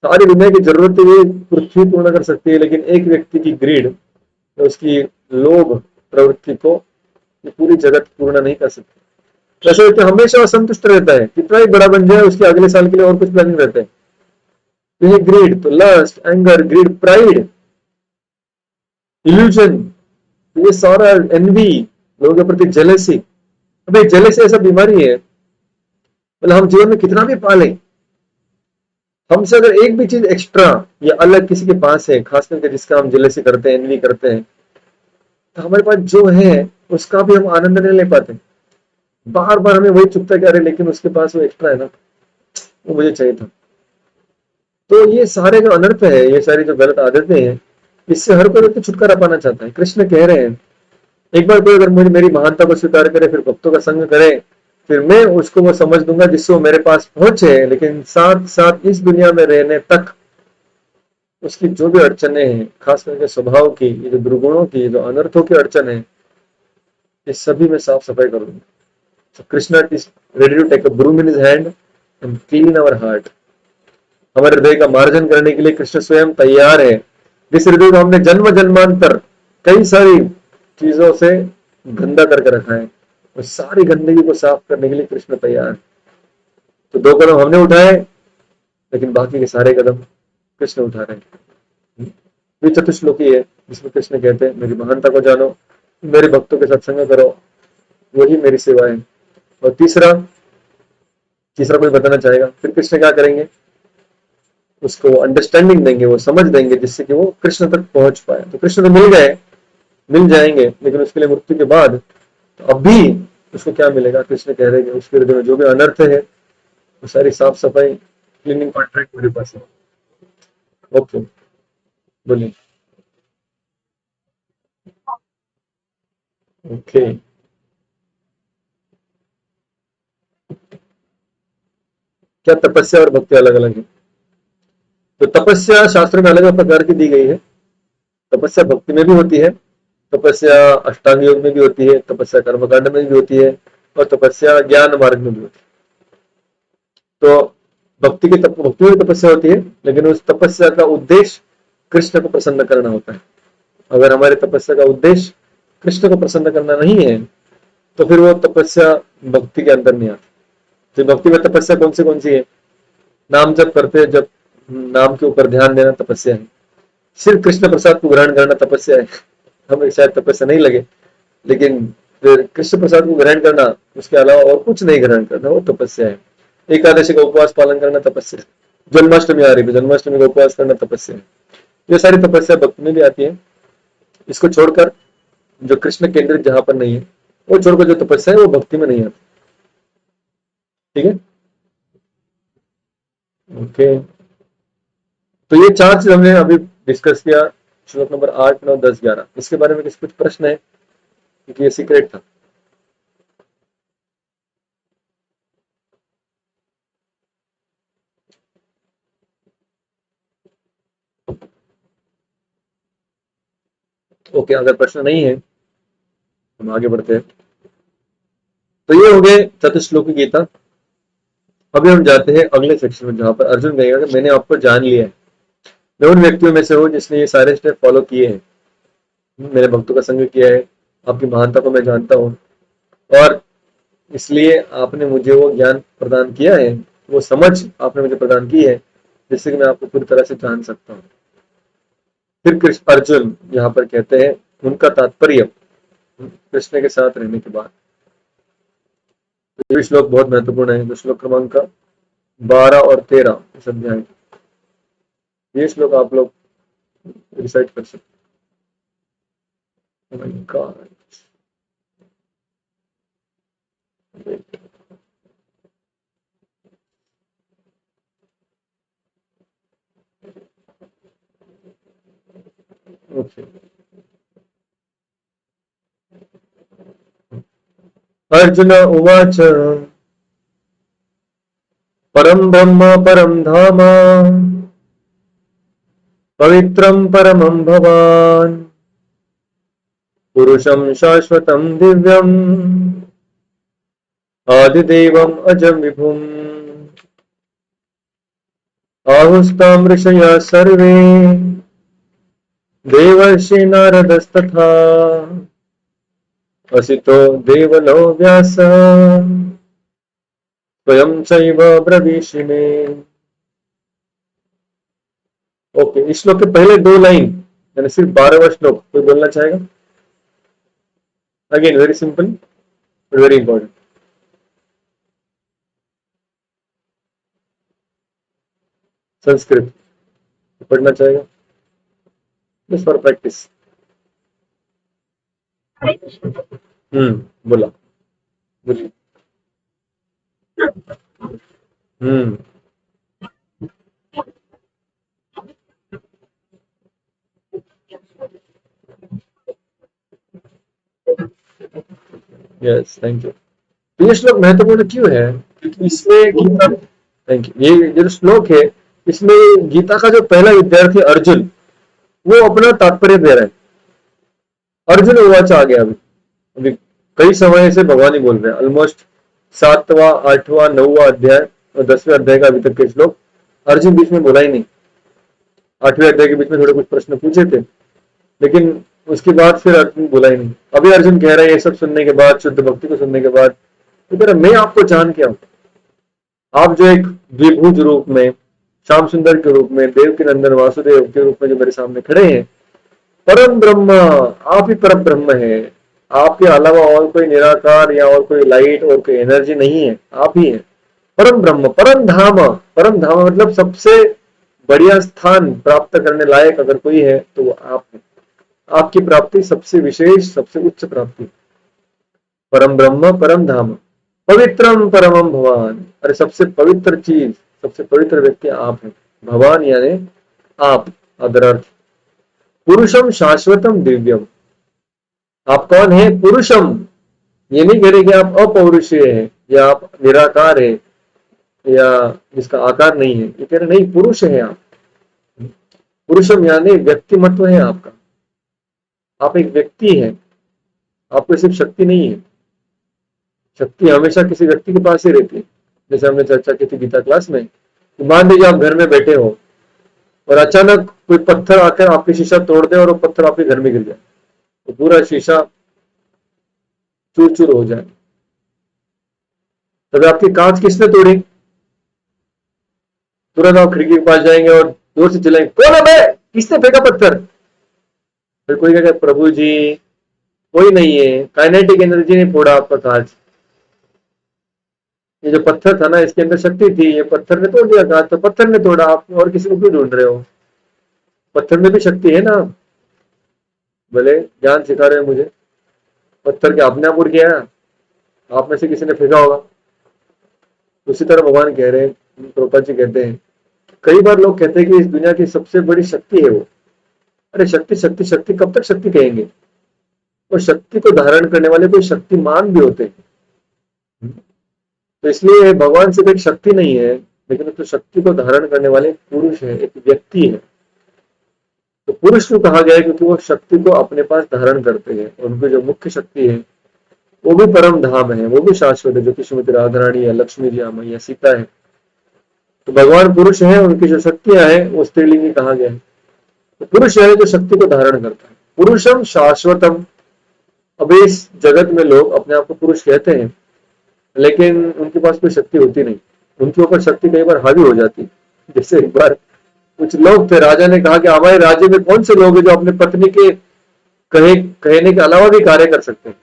सारी दुनिया की जरूरतें भी पृथ्वी पूर्ण कर सकती है, लेकिन एक व्यक्ति की ग्रीड, उसकी लोभ प्रवृत्ति को पूरी जगत पूर्ण नहीं कर सकती। वैसे व्यक्ति हमेशा असंतुष्ट रहता है, कितना ही बड़ा बन जाए उसके अगले साल के लिए और कुछ प्लानिंग रहता है। तो ये ग्रीड, तो lust anger greed pride illusion, तो ये सारा एनवी, लोगों के प्रति जेलेसी, अबे जेलेसी ऐसा बीमारी है, मतलब हम जीवन में कितना भी पाले, हमसे अगर एक भी चीज एक्स्ट्रा या अलग किसी के पास है, खास करके जिसका हम जेलेसी करते हैं, एनवी करते हैं, तो हमारे पास जो है उसका भी हम आनंद नहीं ले पाते। बार बार हमें वही चुभता है कि अरे लेकिन उसके पास वो एक्स्ट्रा है ना, वो मुझे चाहिए था। तो ये सारे जो अनर्थ है, ये सारी जो गलत आदतें हैं, इससे हर कोई व्यक्ति छुटकारा पाना चाहता है। कृष्ण कह रहे हैं एक बार कोई अगर मुझे मेरी महानता को स्वीकार करे, फिर भक्तों का संग करे, फिर मैं उसको वो समझ दूंगा जिससे वो मेरे पास पहुंचे, लेकिन साथ साथ इस दुनिया में रहने तक उसकी जो भी अड़चने हैं, खास करके स्वभाव की, ये जो दुर्गुणों की, जो अनर्थों की अड़चन है, इस सभी में साफ सफाई करूंगा। So Krishna is ready to take a broom in his hand and clean our heart. हमारे हृदय का मार्जन करने के लिए कृष्ण स्वयं तैयार है। जिस हृदय को हमने जन्म जन्मांतर कई सारी चीजों से गंदा करके रखा है, उस सारी गंदगी को साफ करने के लिए कृष्ण तैयार है। तो 2 कदम हमने उठाए, लेकिन बाकी के सारे कदम कृष्ण उठा रहे हैं। ये चतुश्लोकी है जिसमें कृष्ण कहते हैं मेरी महानता को जानो, मेरे भक्तों के साथ संग करो, वही मेरी सेवा है। और तीसरा तीसरा कोई बताना चाहेगा? फिर कृष्ण क्या करेंगे? उसको अंडरस्टैंडिंग देंगे, वो समझ देंगे, जिससे कि वो कृष्ण तक पहुंच पाए। तो कृष्ण तो मिल गए, मिल जाएंगे, लेकिन उसके लिए मृत्यु के बाद तो अब भी उसको क्या मिलेगा? कृष्ण कह रहे हैं उसके हृदय में जो भी अनर्थ है वो सारी साफ सफाई, क्लीनिंग कॉन्ट्रैक्ट मेरे पास है। ओके, बोलिए। ओके, क्या तपस्या और भक्ति अलग अलग है? तो तपस्या शास्त्र में अलग अलग प्रकार की दी गई है। तपस्या भक्ति में भी होती है, तपस्या अष्टांग योग में भी होती है, तपस्या कर्मकांड में भी होती है, और तपस्या ज्ञान मार्ग में भी होती है। तो भक्ति में तपस्या होती है, लेकिन उस तपस्या का उद्देश्य कृष्ण को प्रसन्न करना होता है। अगर हमारे तपस्या का उद्देश्य कृष्ण को प्रसन्न करना नहीं है, तो फिर वो तपस्या भक्ति के अंदर नहीं आती। तो भक्ति में तपस्या कौन सी है? नाम जप करते हैं, जब नाम के ऊपर ध्यान देना तपस्या है। सिर्फ कृष्ण प्रसाद को ग्रहण करना तपस्या है। हमें शायद तपस्या नहीं लगे, लेकिन फिर कृष्ण प्रसाद को ग्रहण करना, उसके अलावा और कुछ नहीं ग्रहण करना, वो तपस्या है। एकादशी का उपवास पालन करना तपस्या है। जन्माष्टमी आ रही है, जन्माष्टमी का उपवास करना तपस्या है। ये सारी तपस्या भक्ति में भी आती है। इसको छोड़कर जो कृष्ण केंद्रित जहां पर नहीं है, वो छोड़कर जो तपस्या है वो भक्ति में नहीं आती। ठीक है, ओके। तो ये 4 चीज हमने अभी डिस्कस किया, श्लोक नंबर 8, 9, 10, 11। इसके बारे में कुछ प्रश्न है, क्योंकि ये सीक्रेट था। ओके, अगर प्रश्न नहीं है हम आगे बढ़ते हैं। तो ये हो गए चतुश्लोकी गीता। अभी हम जाते हैं अगले सेक्शन में, जहां पर अर्जुन कहेगा कि मैंने आपको जान लिया है, मैं उन व्यक्तियों में से हूँ जिसने ये सारे स्टेप फॉलो किए हैं, मेरे भक्तों का संग किया है, आपकी महानता को मैं जानता हूँ, और इसलिए आपने मुझे वो ज्ञान प्रदान किया है, वो समझ आपने मुझे प्रदान की है, जिससे कि मैं आपको पूरी तरह से जान सकता हूँ। फिर कृष्ण अर्जुन यहाँ पर कहते हैं उनका तात्पर्य कृष्ण के साथ रहने के बाद। ये श्लोक बहुत महत्वपूर्ण है, जो श्लोक क्रमांक 12 और 13 इस अध्याय के। ये श्लोक आप लोग रिसाइट कर सकते हैं। Oh my God. Okay. Arjun उवाच परम ब्रह्म परम धाम पवित्रं परमं भवान् पुरुषं शाश्वतं दिव्यम् आदिदेवम् अजं विभुम् आहुस्तां ऋषयः सर्वे देवर्षि नारदस्तथा असितो देवलो व्यासः स्वयं चैव ब्रवीषिमे। ओके, इस श्लोक के पहले 2 लाइन, यानी सिर्फ 12वां श्लोक कोई बोलना चाहेगा? Again very simple but very important. Sanskrit पढ़ना चाहेगा? बस फॉर प्रैक्टिस। बोला। बोलिए। हम्म। Yes, thank you. तो ये श्लोक महत्वपूर्ण क्यों है? क्योंकि इसमें गीता, थैंक यू, ये जो श्लोक है, इसमें गीता का जो पहला विद्यार्थी अर्जुन, वो अपना तात्पर्य दे रहा है। अर्जुन उवाच आ गया अभी। अभी कई समय से भगवान ही बोल रहे हैं, ऑलमोस्ट 7वां 8वां 9वां अध्याय और 10वें अध्याय का अभी तक के श्लोक अर्जुन बीच में बोला ही नहीं। 8वें अध्याय के बीच में थोड़े कुछ प्रश्न पूछे थे, लेकिन उसके बाद फिर अर्जुन बोला ही नहीं। अभी अर्जुन कह रहा है ये सब सुनने के बाद, शुद्ध भक्ति को सुनने के बाद, तो कह रहा मैं आपको जान के आऊं। आप जो एक द्विभुज रूप में, श्याम सुंदर के रूप में, देव के नंदन वासुदेव के रूप में जो मेरे सामने खड़े हैं, परम ब्रह्म, आप ही परम ब्रह्म है। आपके अलावा और कोई निराकार या और कोई लाइट और कोई एनर्जी नहीं है, आप ही है। परम ब्रह्म, परम धाम। परम धाम मतलब सबसे बढ़िया स्थान प्राप्त करने लायक अगर कोई है तो वो आप है। आपकी प्राप्ति सबसे विशेष, सबसे उच्च प्राप्ति। परम ब्रह्म परम धाम, पवित्रम परमम भवान। अरे सबसे पवित्र चीज, सबसे पवित्र व्यक्ति आप हैं। भगवान यानी आप, अदर अर्थ। पुरुषम शाश्वतम दिव्यम, आप कौन है? पुरुषम। ये नहीं कह रहे कि आप अपौरुषीय है या आप निराकार है या जिसका आकार नहीं है, ये कह रहे नहीं, पुरुष है आप। पुरुषम यानी व्यक्तिमत्व है आपका, आप एक व्यक्ति है। आपको सिर्फ शक्ति नहीं है, शक्ति हमेशा किसी व्यक्ति के पास ही रहती है। जैसे हमने चर्चा की थी गीता क्लास में, तो मान लीजिए आप घर में बैठे हो और अचानक कोई पत्थर आकर आपकी शीशा तोड़ दे और वो पत्थर आपके घर में गिर जाए, तो पूरा शीशा चूर चूर हो जाए। तब आपकी कांच किसने तोड़ी? तुरंत आप खिड़की के पास जाएंगे और जोर से चिल्लाएंगे, कौन है बे? किसने फेंका पत्थर? फिर कोई कहेगा प्रभु जी, कोई नहीं है, काइनेटिक एनर्जी ने फोड़ा आपका कांच। ये जो पत्थर था ना, इसके अंदर शक्ति थी, ये पत्थर ने तोड़ दिया कांच, तो पत्थर ने तोड़ा, आप और किसी को क्यों ढूंढ रहे हो? पत्थर में भी शक्ति है ना। भले ज्ञान सिखा रहे हो मुझे, पत्थर के अपने आप उड़ गया, आप में से किसी ने फेंका होगा। उसी तरह भगवान कह रहे हैं, प्रभुपाद जी कहते हैं, कई बार लोग कहते हैं कि इस दुनिया की सबसे बड़ी शक्ति है वो। अरे शक्ति शक्ति शक्ति, कब तक शक्ति कहेंगे? और शक्ति को धारण करने वाले कोई शक्तिमान भी होते हैं। तो इसलिए भगवान सिर्फ एक शक्ति नहीं है, लेकिन तो शक्ति को धारण करने वाले एक पुरुष है, एक व्यक्ति है। तो पुरुष को कहा गया है क्योंकि वो शक्ति को अपने पास धारण करते हैं। उनकी जो मुख्य शक्ति है वो भी परम धाम है, वो भी शाश्वत है, जो कि श्रीमती राधा रानी है, लक्ष्मी जी, मैया सीता है। तो भगवान पुरुष है, उनकी जो शक्तियां हैं वो स्त्रीलिंगी कहा गया है। तो पुरुष है जो शक्ति को धारण करता है। पुरुषम शाश्वतम। अब इस जगत में लोग अपने आप को पुरुष कहते हैं, लेकिन उनके पास कोई शक्ति होती नहीं, उनके ऊपर शक्ति कई बार हावी हो जाती है। जैसे एक बार कुछ लोग थे, राजा ने कहा कि हमारे राज्य में कौन से लोग हैं जो अपने पत्नी के कहने के अलावा भी कार्य कर सकते हैं।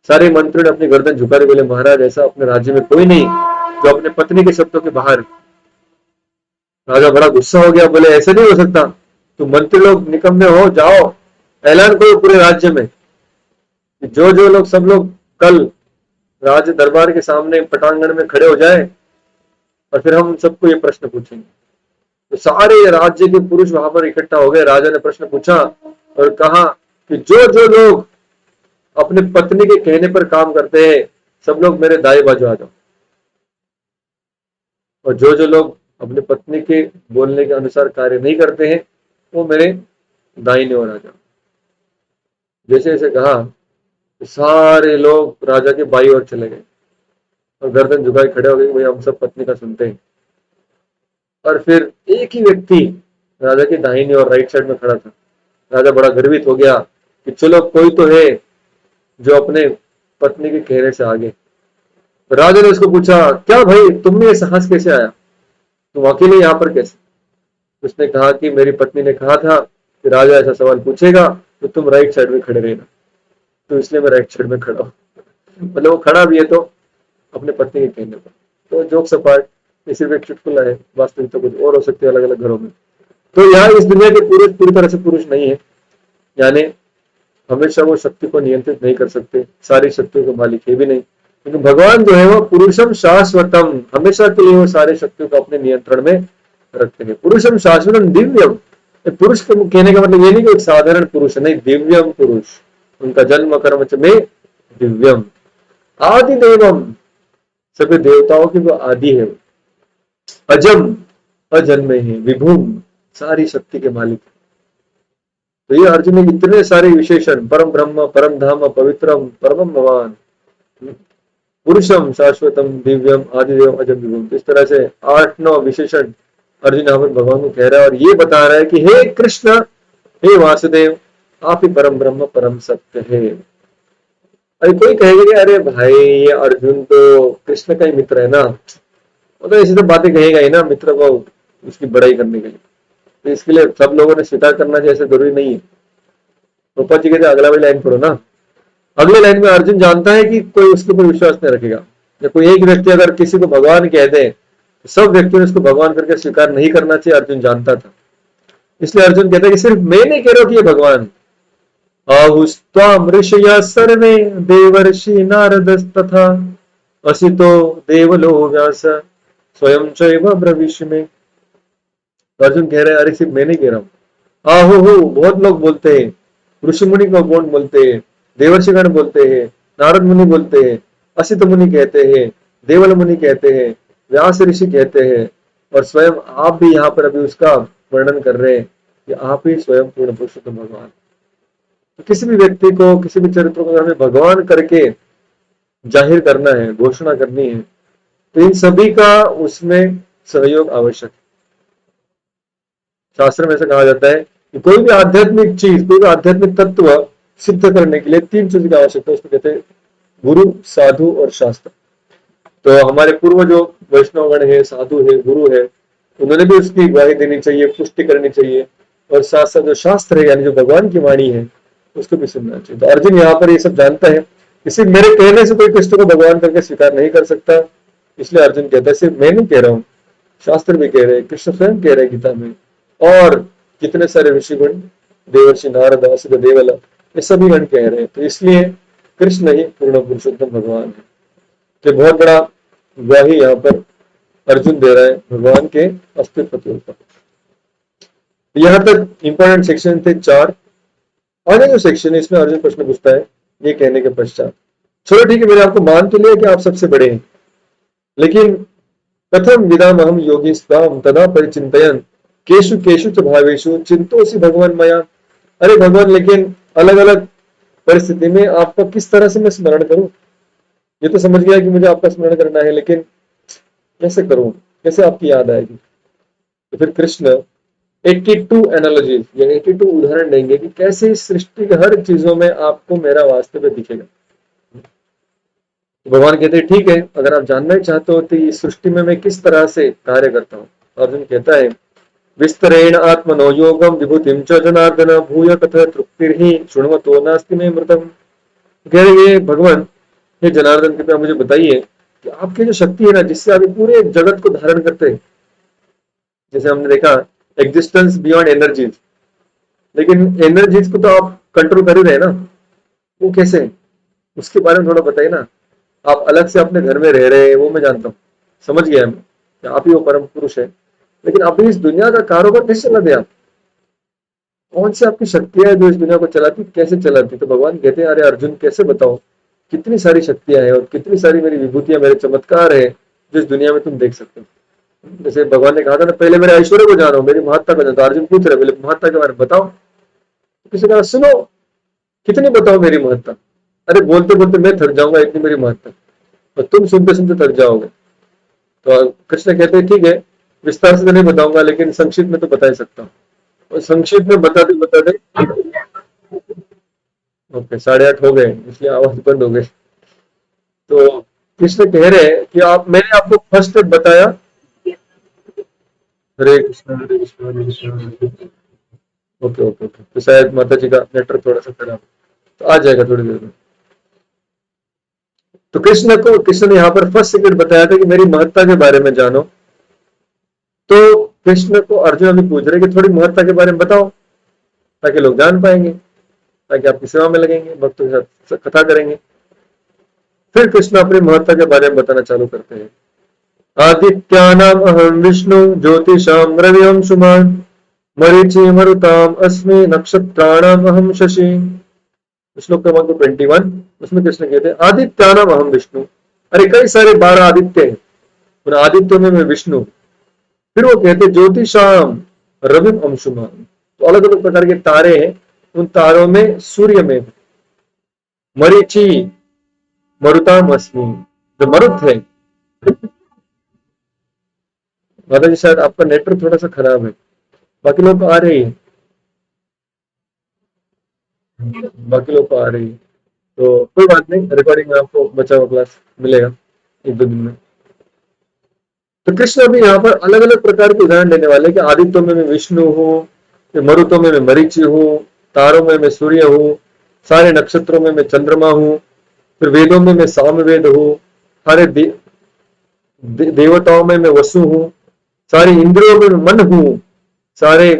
सारे मंत्रियों ने अपनी गर्दन झुका के बोले, महाराज ऐसा अपने राज्य में कोई नहीं जो अपने पत्नी के शब्दों के बाहर। राजा बड़ा गुस्सा हो गया, बोले ऐसा नहीं हो सकता, तुम मंत्री लोग निकम्मे हो, जाओ ऐलान करो पूरे राज्य में, जो जो लोग, सब लोग कल राज दरबार के सामने पटांगण में खड़े हो जाए और फिर हम उन सबको ये प्रश्न पूछेंगे। तो सारे राज्य के पुरुष वहां पर इकट्ठा हो गए। राजा ने प्रश्न पूछा और कहा कि जो जो लोग अपने पत्नी के कहने पर काम करते हैं, सब लोग मेरे दाएं बाजू आ जाओ, और जो जो लोग अपने पत्नी के बोलने के अनुसार कार्य नहीं करते हैं, वो मेरे दाहिने ओर आ जाओ। जैसे जैसे कहा, तो सारे लोग राजा के बाई ओर चले गए और गर्दन झुकाए खड़े हो गए, भाई हम सब पत्नी का सुनते हैं। और फिर एक ही व्यक्ति राजा की दाहिनी और राइट साइड में खड़ा था। राजा बड़ा गर्वित हो गया कि चलो कोई तो है जो अपने पत्नी के कहने से आगे। राजा ने उसको पूछा, क्या भाई तुम में ये साहस कैसे आया, तुम अकेले यहाँ पर कैसे? उसने कहा कि मेरी पत्नी ने कहा था कि राजा ऐसा सवाल पूछेगा तो तुम राइट साइड में खड़े रहना। तो इसलिए मैं राइट साइड में खड़ा हूँ। मतलब वो खड़ा भी है तो अपने पत्नी के कहने पर। तो जोक्स अपार्ट, ये सिर्फ एक चुटकुला है, वास्तविकता कुछ और हो सकती है अलग अलग घरों में। तो यहाँ इस दुनिया के पुरुष पूरी तरह से पुरुष नहीं है, यानी हमेशा वो शक्ति को नियंत्रित नहीं कर सकते, सारी शक्तियों के मालिक है भी नहीं। लेकिन भगवान जो है वो पुरुषम शाश्वतम, हमेशा के लिए वो सारी शक्तियों को अपने नियंत्रण में रखते हैं। पुरुषम शाश्वतम दिव्यम, पुरुष के कहने का मतलब ये नहीं कि एक साधारण पुरुष है, नहीं, दिव्यम पुरुष, उनका जन्म कर्म च में दिव्यम, आदि देवम, सभी देवताओं की वो आदि है, अजम, अजन्मे है, विभुम, सारी शक्ति के मालिक। तो ये अर्जुन ने इतने सारे विशेषण, परम ब्रह्म, परम धाम, पवित्रम, परम भगवान, पुरुषम शाश्वतम, दिव्यम, आदिदेव, अजम, विभुम, इस तरह से 8-9 विशेषण अर्जुन यहाँ पर भगवान को कह रहा है और ये बता रहा है कि हे कृष्ण, हे वासुदेव, आप ही परम ब्रह्म, परम सत्य है। अरे कोई कहेगा कि अरे भाई ये अर्जुन तो कृष्ण का ही मित्र है ना, मतलब ऐसी तो बातें कहेगा ही ना मित्र को उसकी बड़ाई करने के लिए। तो इसके लिए सब लोगों ने स्वीकार करना चाहिए ऐसा जरूरी नहीं है। रूपा जी कहते अगला वाली लाइन पढ़ो ना। अगले लाइन में अर्जुन जानता है कि कोई उसके ऊपर विश्वास नहीं रखेगा, या कोई एक व्यक्ति अगर किसी को भगवान कह दे तो सब व्यक्तियों ने उसको भगवान करके स्वीकार नहीं करना चाहिए, अर्जुन जानता था। इसलिए अर्जुन कहता है कि सिर्फ मैं नहीं कह रहा हूं कि ये भगवान, आहुस्त्वाम ऋषयः सर्वे देवर्षि नारदस्तथा असितो देवलो व्यास स्वयं चैव ब्रवीष्यमे। अर्जुन कह रहे हैं अरे सिर्फ मैं नहीं कह रहा हूं, आहो हो बहुत लोग बोलते हैं, ऋषि मुनि को कौन बोलते हैं, देवर्षिगण बोलते हैं, नारद मुनि बोलते हैं, असित मुनि कहते हैं, देवल मुनि कहते हैं, व्यास ऋषि कहते हैं, और स्वयं आप भी यहाँ पर अभी उसका वर्णन कर रहे हैं कि आप ही स्वयं पूर्ण पुरुषोत्तम भगवान। तो किसी भी व्यक्ति को, किसी भी चरित्र को हमें भगवान करके जाहिर करना है, घोषणा करनी है, तो इन सभी का उसमें सहयोग आवश्यक है। शास्त्र में ऐसा कहा जाता है कि कोई भी आध्यात्मिक चीज, कोई भी आध्यात्मिक तत्व सिद्ध करने के लिए 3 चीज की आवश्यकता है, उसको कहते हैं गुरु, साधु और शास्त्र। तो हमारे पूर्व जो वैष्णवगण है, साधु है, गुरु है, उन्होंने भी उसकी ग्वाही देनी चाहिए, पुष्टि करनी चाहिए, और साथ साथ जो शास्त्र है यानी जो भगवान की वाणी है उसको भी सुनना चाहिए। तो अर्जुन यहाँ पर ये सब जानता है, इसी मेरे कहने से कोई कृष्ण को भगवान करके स्वीकार नहीं कर सकता, इसलिए अर्जुन कहता है सिर्फ मैं नहीं कह रहा हूँ, शास्त्र भी कह रहे हैं, कृष्ण स्वयं कह रहे हैं गीता में, और कितने सारे ऋषिगण, देवर्षि नारद, असित, देवल, ये सभी गण कह रहे हैं। तो इसलिए कृष्ण ही पूर्ण पुरुषोत्तम भगवान है। तो बहुत बड़ा ग्वाही यहाँ पर अर्जुन दे रहा है भगवान के अस्तित्व के ऊपर। यहाँ तक इंपॉर्टेंट सेक्शन थे 4। आगे जो सेक्शन है इसमें अर्जुन प्रश्न पूछता है ये कहने के पश्चात, चलो ठीक है मैंने आपको मान तो लिया कि आप सबसे बड़े हैं, लेकिन कथम विदामहम योगी स्वाम तदा परिचिंतयन केशु केशु च भावेशु चिंतोसी भगवान मया। अरे भगवान, लेकिन अलग अलग परिस्थिति में आपका किस तरह से मैं स्मरण करूं? ये तो समझ गया कि मुझे आपका स्मरण करना है, लेकिन कैसे करूं, कैसे आपकी याद आएगी? तो फिर कृष्ण 82 एनालॉजीज या 82 उदाहरण देंगे कि कैसे इस सृष्टि के हर चीजों में आपको मेरा वास्तव दिखेगा। तो भगवान कहते हैं ठीक है, अगर आप जानना ही चाहते हो तो इस सृष्टि में मैं किस तरह से कार्य करता हूँ। अर्जुन कहता है विस्तरेण आत्मनो योगम विभूतिम च जनार्दन भूय कथा तृप्तिर्हि शृण्वतो नास्ति मे मृतम। कह रहे हैं भगवान, हे जनार्दन कृपया मुझे बताइए कि आपकी जो शक्ति है ना, जिससे आप पूरे जगत को धारण करते हैं, जैसे हमने देखा एग्जिस्टेंस बियॉन्ड एनर्जीज, लेकिन एनर्जीज को तो आप कंट्रोल कर ही रहे ना, वो कैसे, उसके बारे में थोड़ा बताइए ना। आप अलग से अपने घर में रह रहे हैं वो मैं जानता हूँ, समझ गया मैं कि आप ही वो परम पुरुष है, लेकिन अभी इस दुनिया का कारोबार कैसे चला दिया? कौन सी आपकी शक्तियां है जो इस दुनिया को चलाती, कैसे चलाती? तो भगवान कहते हैं अरे अर्जुन कैसे बताओ, कितनी सारी शक्तियां हैं और कितनी सारी मेरी विभूतियां, मेरे चमत्कार है जो इस दुनिया में तुम देख सकते हो। जैसे भगवान ने कहा था ना, पहले मेरे ऐश्वर्य को जानो, मेरी महत्ता को जानो। तो अर्जुन पूछ रहे बोले महत्ता के बारे में बताओ। तो किसी ने कहा सुनो, कितनी बताओ मेरी महत्ता? अरे बोलते बोलते मैं थक जाऊंगा, इतनी मेरी महत्ता, और तुम सुनते सुनते थक जाओगे। तो कृष्ण कहते हैं ठीक है, विस्तार से तो नहीं बताऊंगा, लेकिन संक्षिप्त में तो बता ही सकता हूँ। और संक्षिप्त में बताते बताते ओके 8:30 हो गए, इसलिए आवाज बंद हो गई। तो कृष्ण कह रहे हैं कि आप, मैंने आपको फर्स्ट स्टेप बताया। हरे कृष्णा हरे कृष्णा हरे कृष्णा हरे कृष्णा। ओके ओके ओके, तो शायद माता जी का नेटवर्क थोड़ा सा खराब। तो आ जाएगा थोड़ी देर में। तो कृष्ण ने यहाँ पर फर्स्ट सीक्रेट बताया था कि मेरी महत्ता के बारे में जानो। तो कृष्ण को अर्जुन अभी पूछ रहे कि थोड़ी महत्ता के बारे में बताओ, ताकि लोग जान पाएंगे, ताकि आपकी सेवा में लगेंगे, भक्तों के साथ कथा करेंगे। फिर कृष्ण अपनी महत्ता के बारे में बताना चालू करते हैं। आदित्यानाम अहम विष्णु ज्योतिषाम रवि अंशुमान मरीचि मरुताम अस्मि नक्षत्राणाम अहम शशि। श्लोक क्रमांक 21, उसमें कृष्ण कहते हैं आदित्यानाम अहम विष्णु। अरे कई सारे 12 आदित्य हैं, उन आदित्यों में मैं विष्णु। फिर वो कहते ज्योतिषाम रवि अंशुमान, तो अलग अलग प्रकार के तारे हैं, उन तारों में सूर्य में मरीचि मरुताम अस्मि, जो मरुत है। माता जी शायद आपका नेटवर्क थोड़ा सा खराब है, बाकी लोग आ रही है, बाकी लोग आ रही है। तो कोई बात नहीं, रिकॉर्डिंग में आपको बचा हुआ क्लास मिलेगा एक दो दिन में। तो कृष्ण अभी यहाँ पर अलग अलग प्रकार के उदाहरण देने वाले कि आदित्यों में मैं विष्णु हूँ, मरुतों में मैं मरीचि हूँ, तारों में मैं सूर्य हूँ, सारे नक्षत्रों में मैं चंद्रमा हूँ, फिर वेदों में मैं सामवेद हूँ, सारे देवताओं में मैं वसु हूँ, सारी इंद्रियों में मैं मन हूँ, सारे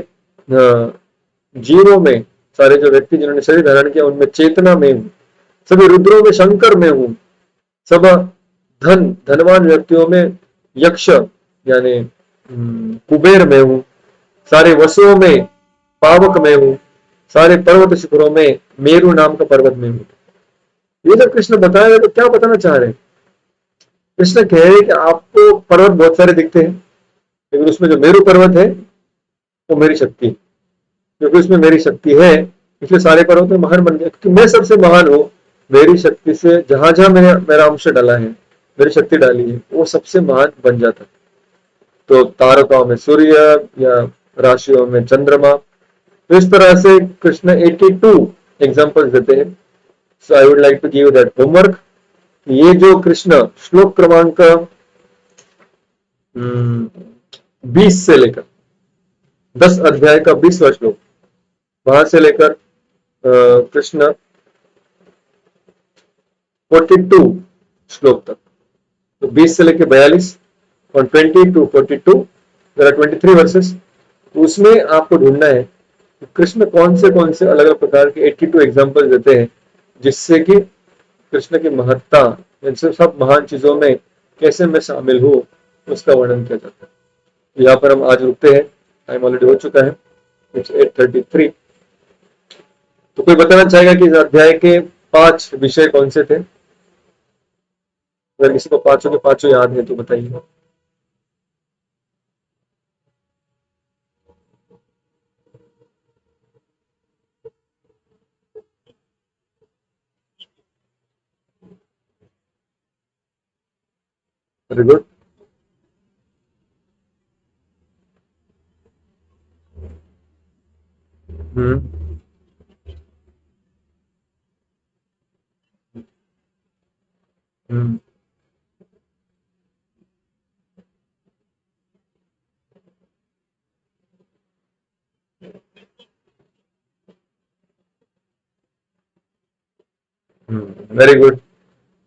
जीवों में, सारे जो व्यक्ति जिन्होंने शरीर धारण किया उनमें चेतना में हूँ, सभी रुद्रों में शंकर में हूँ, सब धनवान व्यक्तियों में यक्ष यानी कुबेर में हूँ, सारे वसुओं में पावक में हूँ, सारे पर्वत शिखरों में मेरु नाम का पर्वत में हूँ। ये जब कृष्ण बताया तो क्या बताना चाह रहे हैं? कृष्ण कह रहे हैं कि आपको पर्वत बहुत सारे दिखते हैं, लेकिन उसमें जो मेरु पर्वत है वो मेरी शक्ति है, क्योंकि उसमें मेरी शक्ति है इसलिए सारे पर्वत में महान बन गया, क्योंकि मैं सबसे महान हूँ। मेरी शक्ति से जहां जहां मेरा अंश डाला है, मेरी शक्ति डाली है, वो सबसे महान बन जाता है। तो तारकाओं में सूर्य या राशियों में चंद्रमा। तो इस तरह से कृष्ण 82 एग्जाम्पल्स देते हैं। So I would like to give that homework. ये जो कृष्ण श्लोक क्रमांक 20 से लेकर 10 अध्याय का 20वां श्लोक, वहां से लेकर कृष्ण 42 श्लोक तक, तो 20 से लेकर 42 और 20 टू 42, देयर आर 23 वर्सेस। उसमें आपको ढूंढना है कि कृष्ण कौन से अलग अलग प्रकार के 82 एग्जाम्पल देते हैं, जिससे कि कृष्ण की महत्ता, इन सब महान चीजों में कैसे मैं शामिल हूँ, उसका वर्णन किया जाता है। यहाँ पर हम आज रुकते हैं, टाइम ऑलरेडी हो चुका है, इट्स 8:33। तो कोई बताना चाहेगा कि इस अध्याय के 5 विषय कौन से थे? अगर किसी को पांचों के पांचों याद है तो बताइए। Very good. Hmm hmm very good.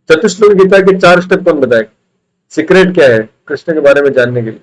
Chatushlok Gita के 4 स्टेप कौन बताएगा? सीक्रेट क्या है कृष्ण के बारे में जानने के लिए?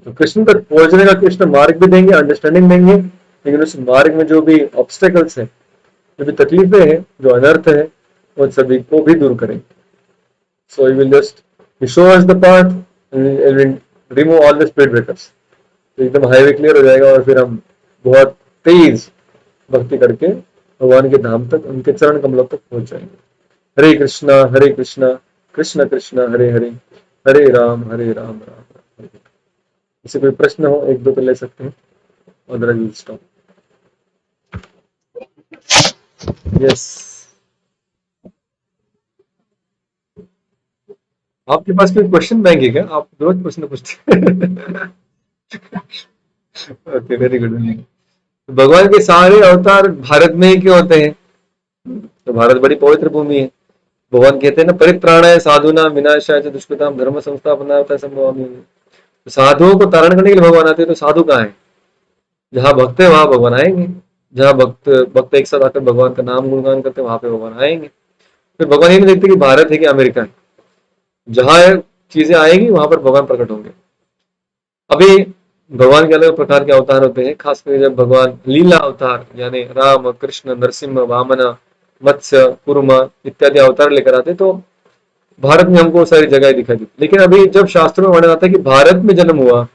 तो कृष्ण तक पहुंचने का कृष्ण मार्ग भी देंगे, अंडरस्टैंडिंग देंगे, लेकिन उस मार्ग में जो भी ऑब्स्टेकल्स है, जो भी तकलीफें हैं, जो अनर्थ है, उन सभी को भी दूर करेंगे। So he will just show us the path and remove all the speed breakers. तो एकदम हाईवे क्लियर हो जाएगा और फिर हम बहुत तेज भक्ति करके भगवान के धाम तक, उनके चरण कमलों तक पहुंच जाएंगे। हरे कृष्णा कृष्ण कृष्ण हरे हरे, हरे राम राम राम हरे हरे। किसी कोई प्रश्न हो एक दो तो ले सकते हैं, अदरवाइज स्टॉप। यस। आपके पास कोई क्वेश्चन बैंक है क्या? आप रोज प्रश्न पूछते हैं। Okay, very good. भगवान के सारे अवतार भारत में ही क्यों होते हैं? तो भारत बड़ी पवित्र भूमि है। भगवान कहते हैं ना, परित्राणाय साधुनां विनाशाय च दुष्कृतां धर्म संस्थापनार्थाय संभवामि। साधुओं को तारण करने के लिए भगवान आते हैं, तो साधु कहाँ है? जहाँ भक्त है वहां भगवान आएंगे। जहाँ भक्त भक्त एक साथ आकर भगवान का नाम गुणगान करते हैं, वहां पे भगवान आएंगे। फिर भगवान ये नहीं देखते कि भारत है कि अमेरिका है। जहाँ चीजें आएंगी वहां पर भगवान प्रकट होंगे। अभी भगवान के अलग प्रकार के अवतार होते हैं, खासकर जब भगवान लीला अवतार यानी राम कृष्ण नरसिंह वामन मत्स्य कुर्म इत्यादि अवतार लेकर आते हैं, तो भारत में हमको सारी जगह दिखाई दी। लेकिन अभी जब शास्त्रों में वर्णन आता है कि भारत में जन्म हुआ,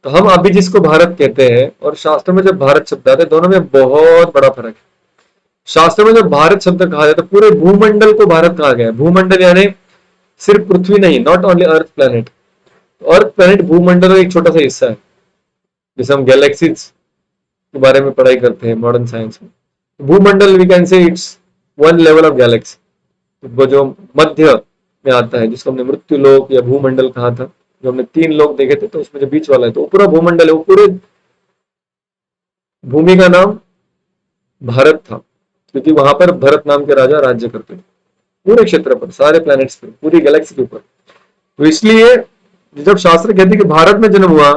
तो हम अभी जिसको भारत कहते हैं और शास्त्रों में जब भारत शब्द आता है, दोनों में बहुत बड़ा फर्क है। शास्त्रों में जब भारत शब्द कहा जाता है, पूरे भूमंडल को भारत कहा गया है। भूमंडल यानी सिर्फ पृथ्वी नहीं, not only earth planet. Earth planet भूमंडल का एक छोटा सा हिस्सा है। जैसे हम गैलेक्सीज के बारे में पढ़ाई करते हैं मॉडर्न साइंस में, भूमंडल we can say it's one level of galaxy. वो जो मध्य में आता है, जिसको हमने मृत्यु लोक या भूमंडल कहा था, जो हमने 3 लोक देखे थे, तो उसमें जो बीच वाला है, तो वो पूरा भूमंडल है। वो पूरे भूमि का नाम भारत था, क्योंकि वहां पर भरत नाम के राजा राज्य करते थे पूरे क्षेत्र पर, सारे प्लैनेट्स पे, पूरी गैलेक्सी के ऊपर। तो इसलिए जब शास्त्र कहते हैं कि भारत में जन्म हुआ,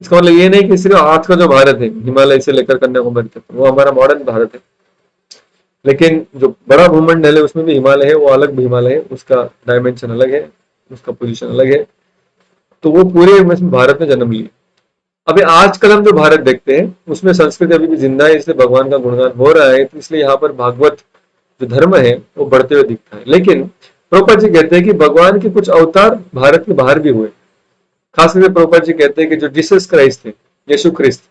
इसका मतलब ये नहीं कि सिर्फ आज का जो भारत है हिमालय से लेकर कन्याकुमारी तक, वो हमारा मॉडर्न भारत है। लेकिन जो बड़ा भूमंडल है उसमें भी हिमालय है, वो अलग हिमालय है, उसका डायमेंशन अलग है, उसका पोजीशन अलग है। तो वो पूरे भारत में जन्म लिए। अभी आजकल हम जो भारत देखते हैं उसमें संस्कृति अभी भी जिंदा है, इसलिए भगवान का गुणगान हो रहा है, तो इसलिए यहाँ पर भागवत जो धर्म है वो बढ़ते हुए दिखता है। लेकिन प्रभुपाद जी कहते हैं कि भगवान के कुछ अवतार भारत के बाहर भी हुए। खास करके प्रभुपाद जी कहते हैं कि जो जीसस क्राइस्ट थे, यीशु क्रिस्त,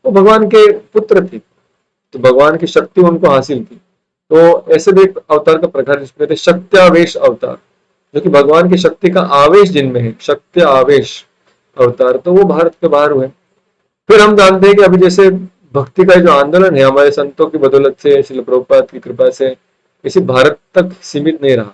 वो भगवान के पुत्र थे, तो भगवान की शक्ति उनको हासिल थी। तो ऐसे भी एक अवतार का प्रकार जिसमें कहते हैं शक्त्यावेश अवतार, जो कि भगवान की शक्ति का आवेश जिनमें है, शक्ति आवेश अवतार, तो वो भारत के बाहर हुए। फिर हम जानते हैं कि अभी जैसे भक्ति का जो आंदोलन है हमारे संतों की बदौलत से, श्रील प्रभुपाद की कृपा से, इसी भारत तक सीमित नहीं रहा।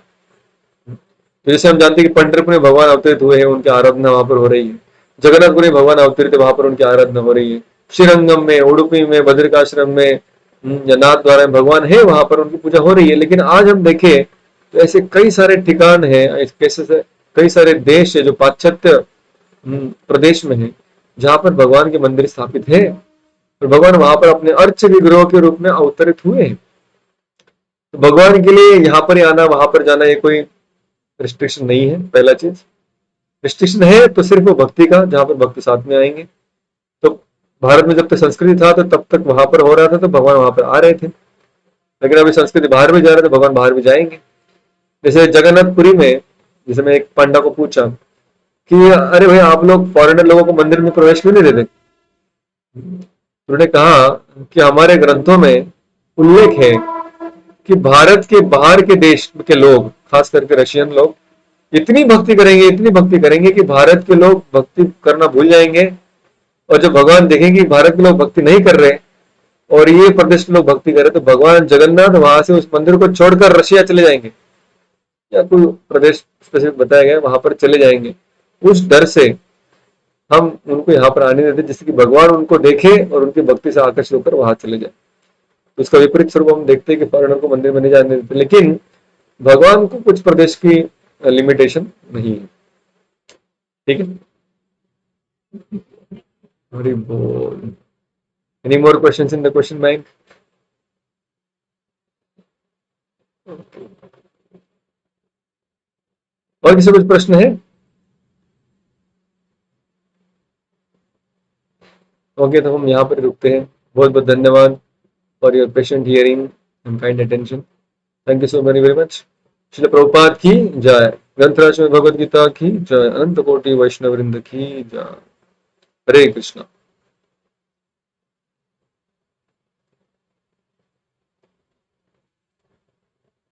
तो जैसे हम जानते हैं कि पंढरपुर में भगवान अवतरित हुए हैं, उनकी आराधना वहां पर हो रही है। जगन्नाथपुर में भगवान अवतरित है, वहां पर उनकी आराधना हो रही है। श्रीरंगम में, उडुपी में, बद्रिकाश्रम में या नाथ द्वारा में भगवान है, वहां पर उनकी पूजा हो रही है। लेकिन आज हम देखें तो ऐसे कई सारे ठिकान है, कैसे कई सारे देश है जो पाश्चात्य प्रदेश में है, जहां पर भगवान के मंदिर स्थापित है, और भगवान वहां पर अपने अर्च विग्रह के रूप में अवतरित हुए हैं। तो भगवान के लिए यहाँ पर ही आना, वहां पर जाना, ये कोई रिस्ट्रिक्शन नहीं है। पहला चीज, रिस्ट्रिक्शन है तो सिर्फ वो भक्ति का, जहां पर भक्त साथ में आएंगे। तो भारत में जब तक संस्कृति था तो तब तक वहां पर हो रहा था, तो भगवान वहां पर आ रहे थे। लेकिन अभी संस्कृति बाहर भी जा रहे थे, भगवान बाहर भी जाएंगे। जैसे जगन्नाथपुरी में, जैसे मैं एक पंडा को पूछा कि अरे भाई, आप लोग फॉरेनर लोगों को मंदिर में प्रवेश क्यों नहीं देते? उन्होंने कहा कि हमारे ग्रंथों में उल्लेख है कि भारत के बाहर के देश के लोग, खास करके रशियन लोग, इतनी भक्ति करेंगे, इतनी भक्ति करेंगे कि भारत के लोग भक्ति करना भूल जाएंगे। और जब भगवान देखेंगे कि भारत के लोग भक्ति नहीं कर रहे और ये प्रदेश के लोग भक्ति कर रहे, तो भगवान जगन्नाथ वहां से उस मंदिर को छोड़कर रशिया चले जाएंगे, या कोई प्रदेश स्पेसिफिक बताया गया वहां पर चले जाएंगे। उस डर से हम उनको यहाँ पर आने देते, जिससे कि भगवान उनको देखे और उनकी भक्ति से आकर्षित होकर वहां चले जाए। तो उसका विपरीत स्वरूप हम देखते हैं कि फॉरेनर को मंदिर में नहीं जाने देते। लेकिन भगवान को कुछ प्रदेश की लिमिटेशन नहीं है। ठीक है, हरि बोल। Any more questions in the question bank? और किसी कुछ प्रश्न है? ओके, तो हम यहाँ पर रुकते हैं। बहुत बहुत धन्यवाद for your patient hearing and kind attention. Thank you so very very much. Srila Prabhupada की जय। ग्रंथराज में भगवद गीता की जय। अनंत कोटि वैष्णव वृंद की जय। हरे कृष्णा।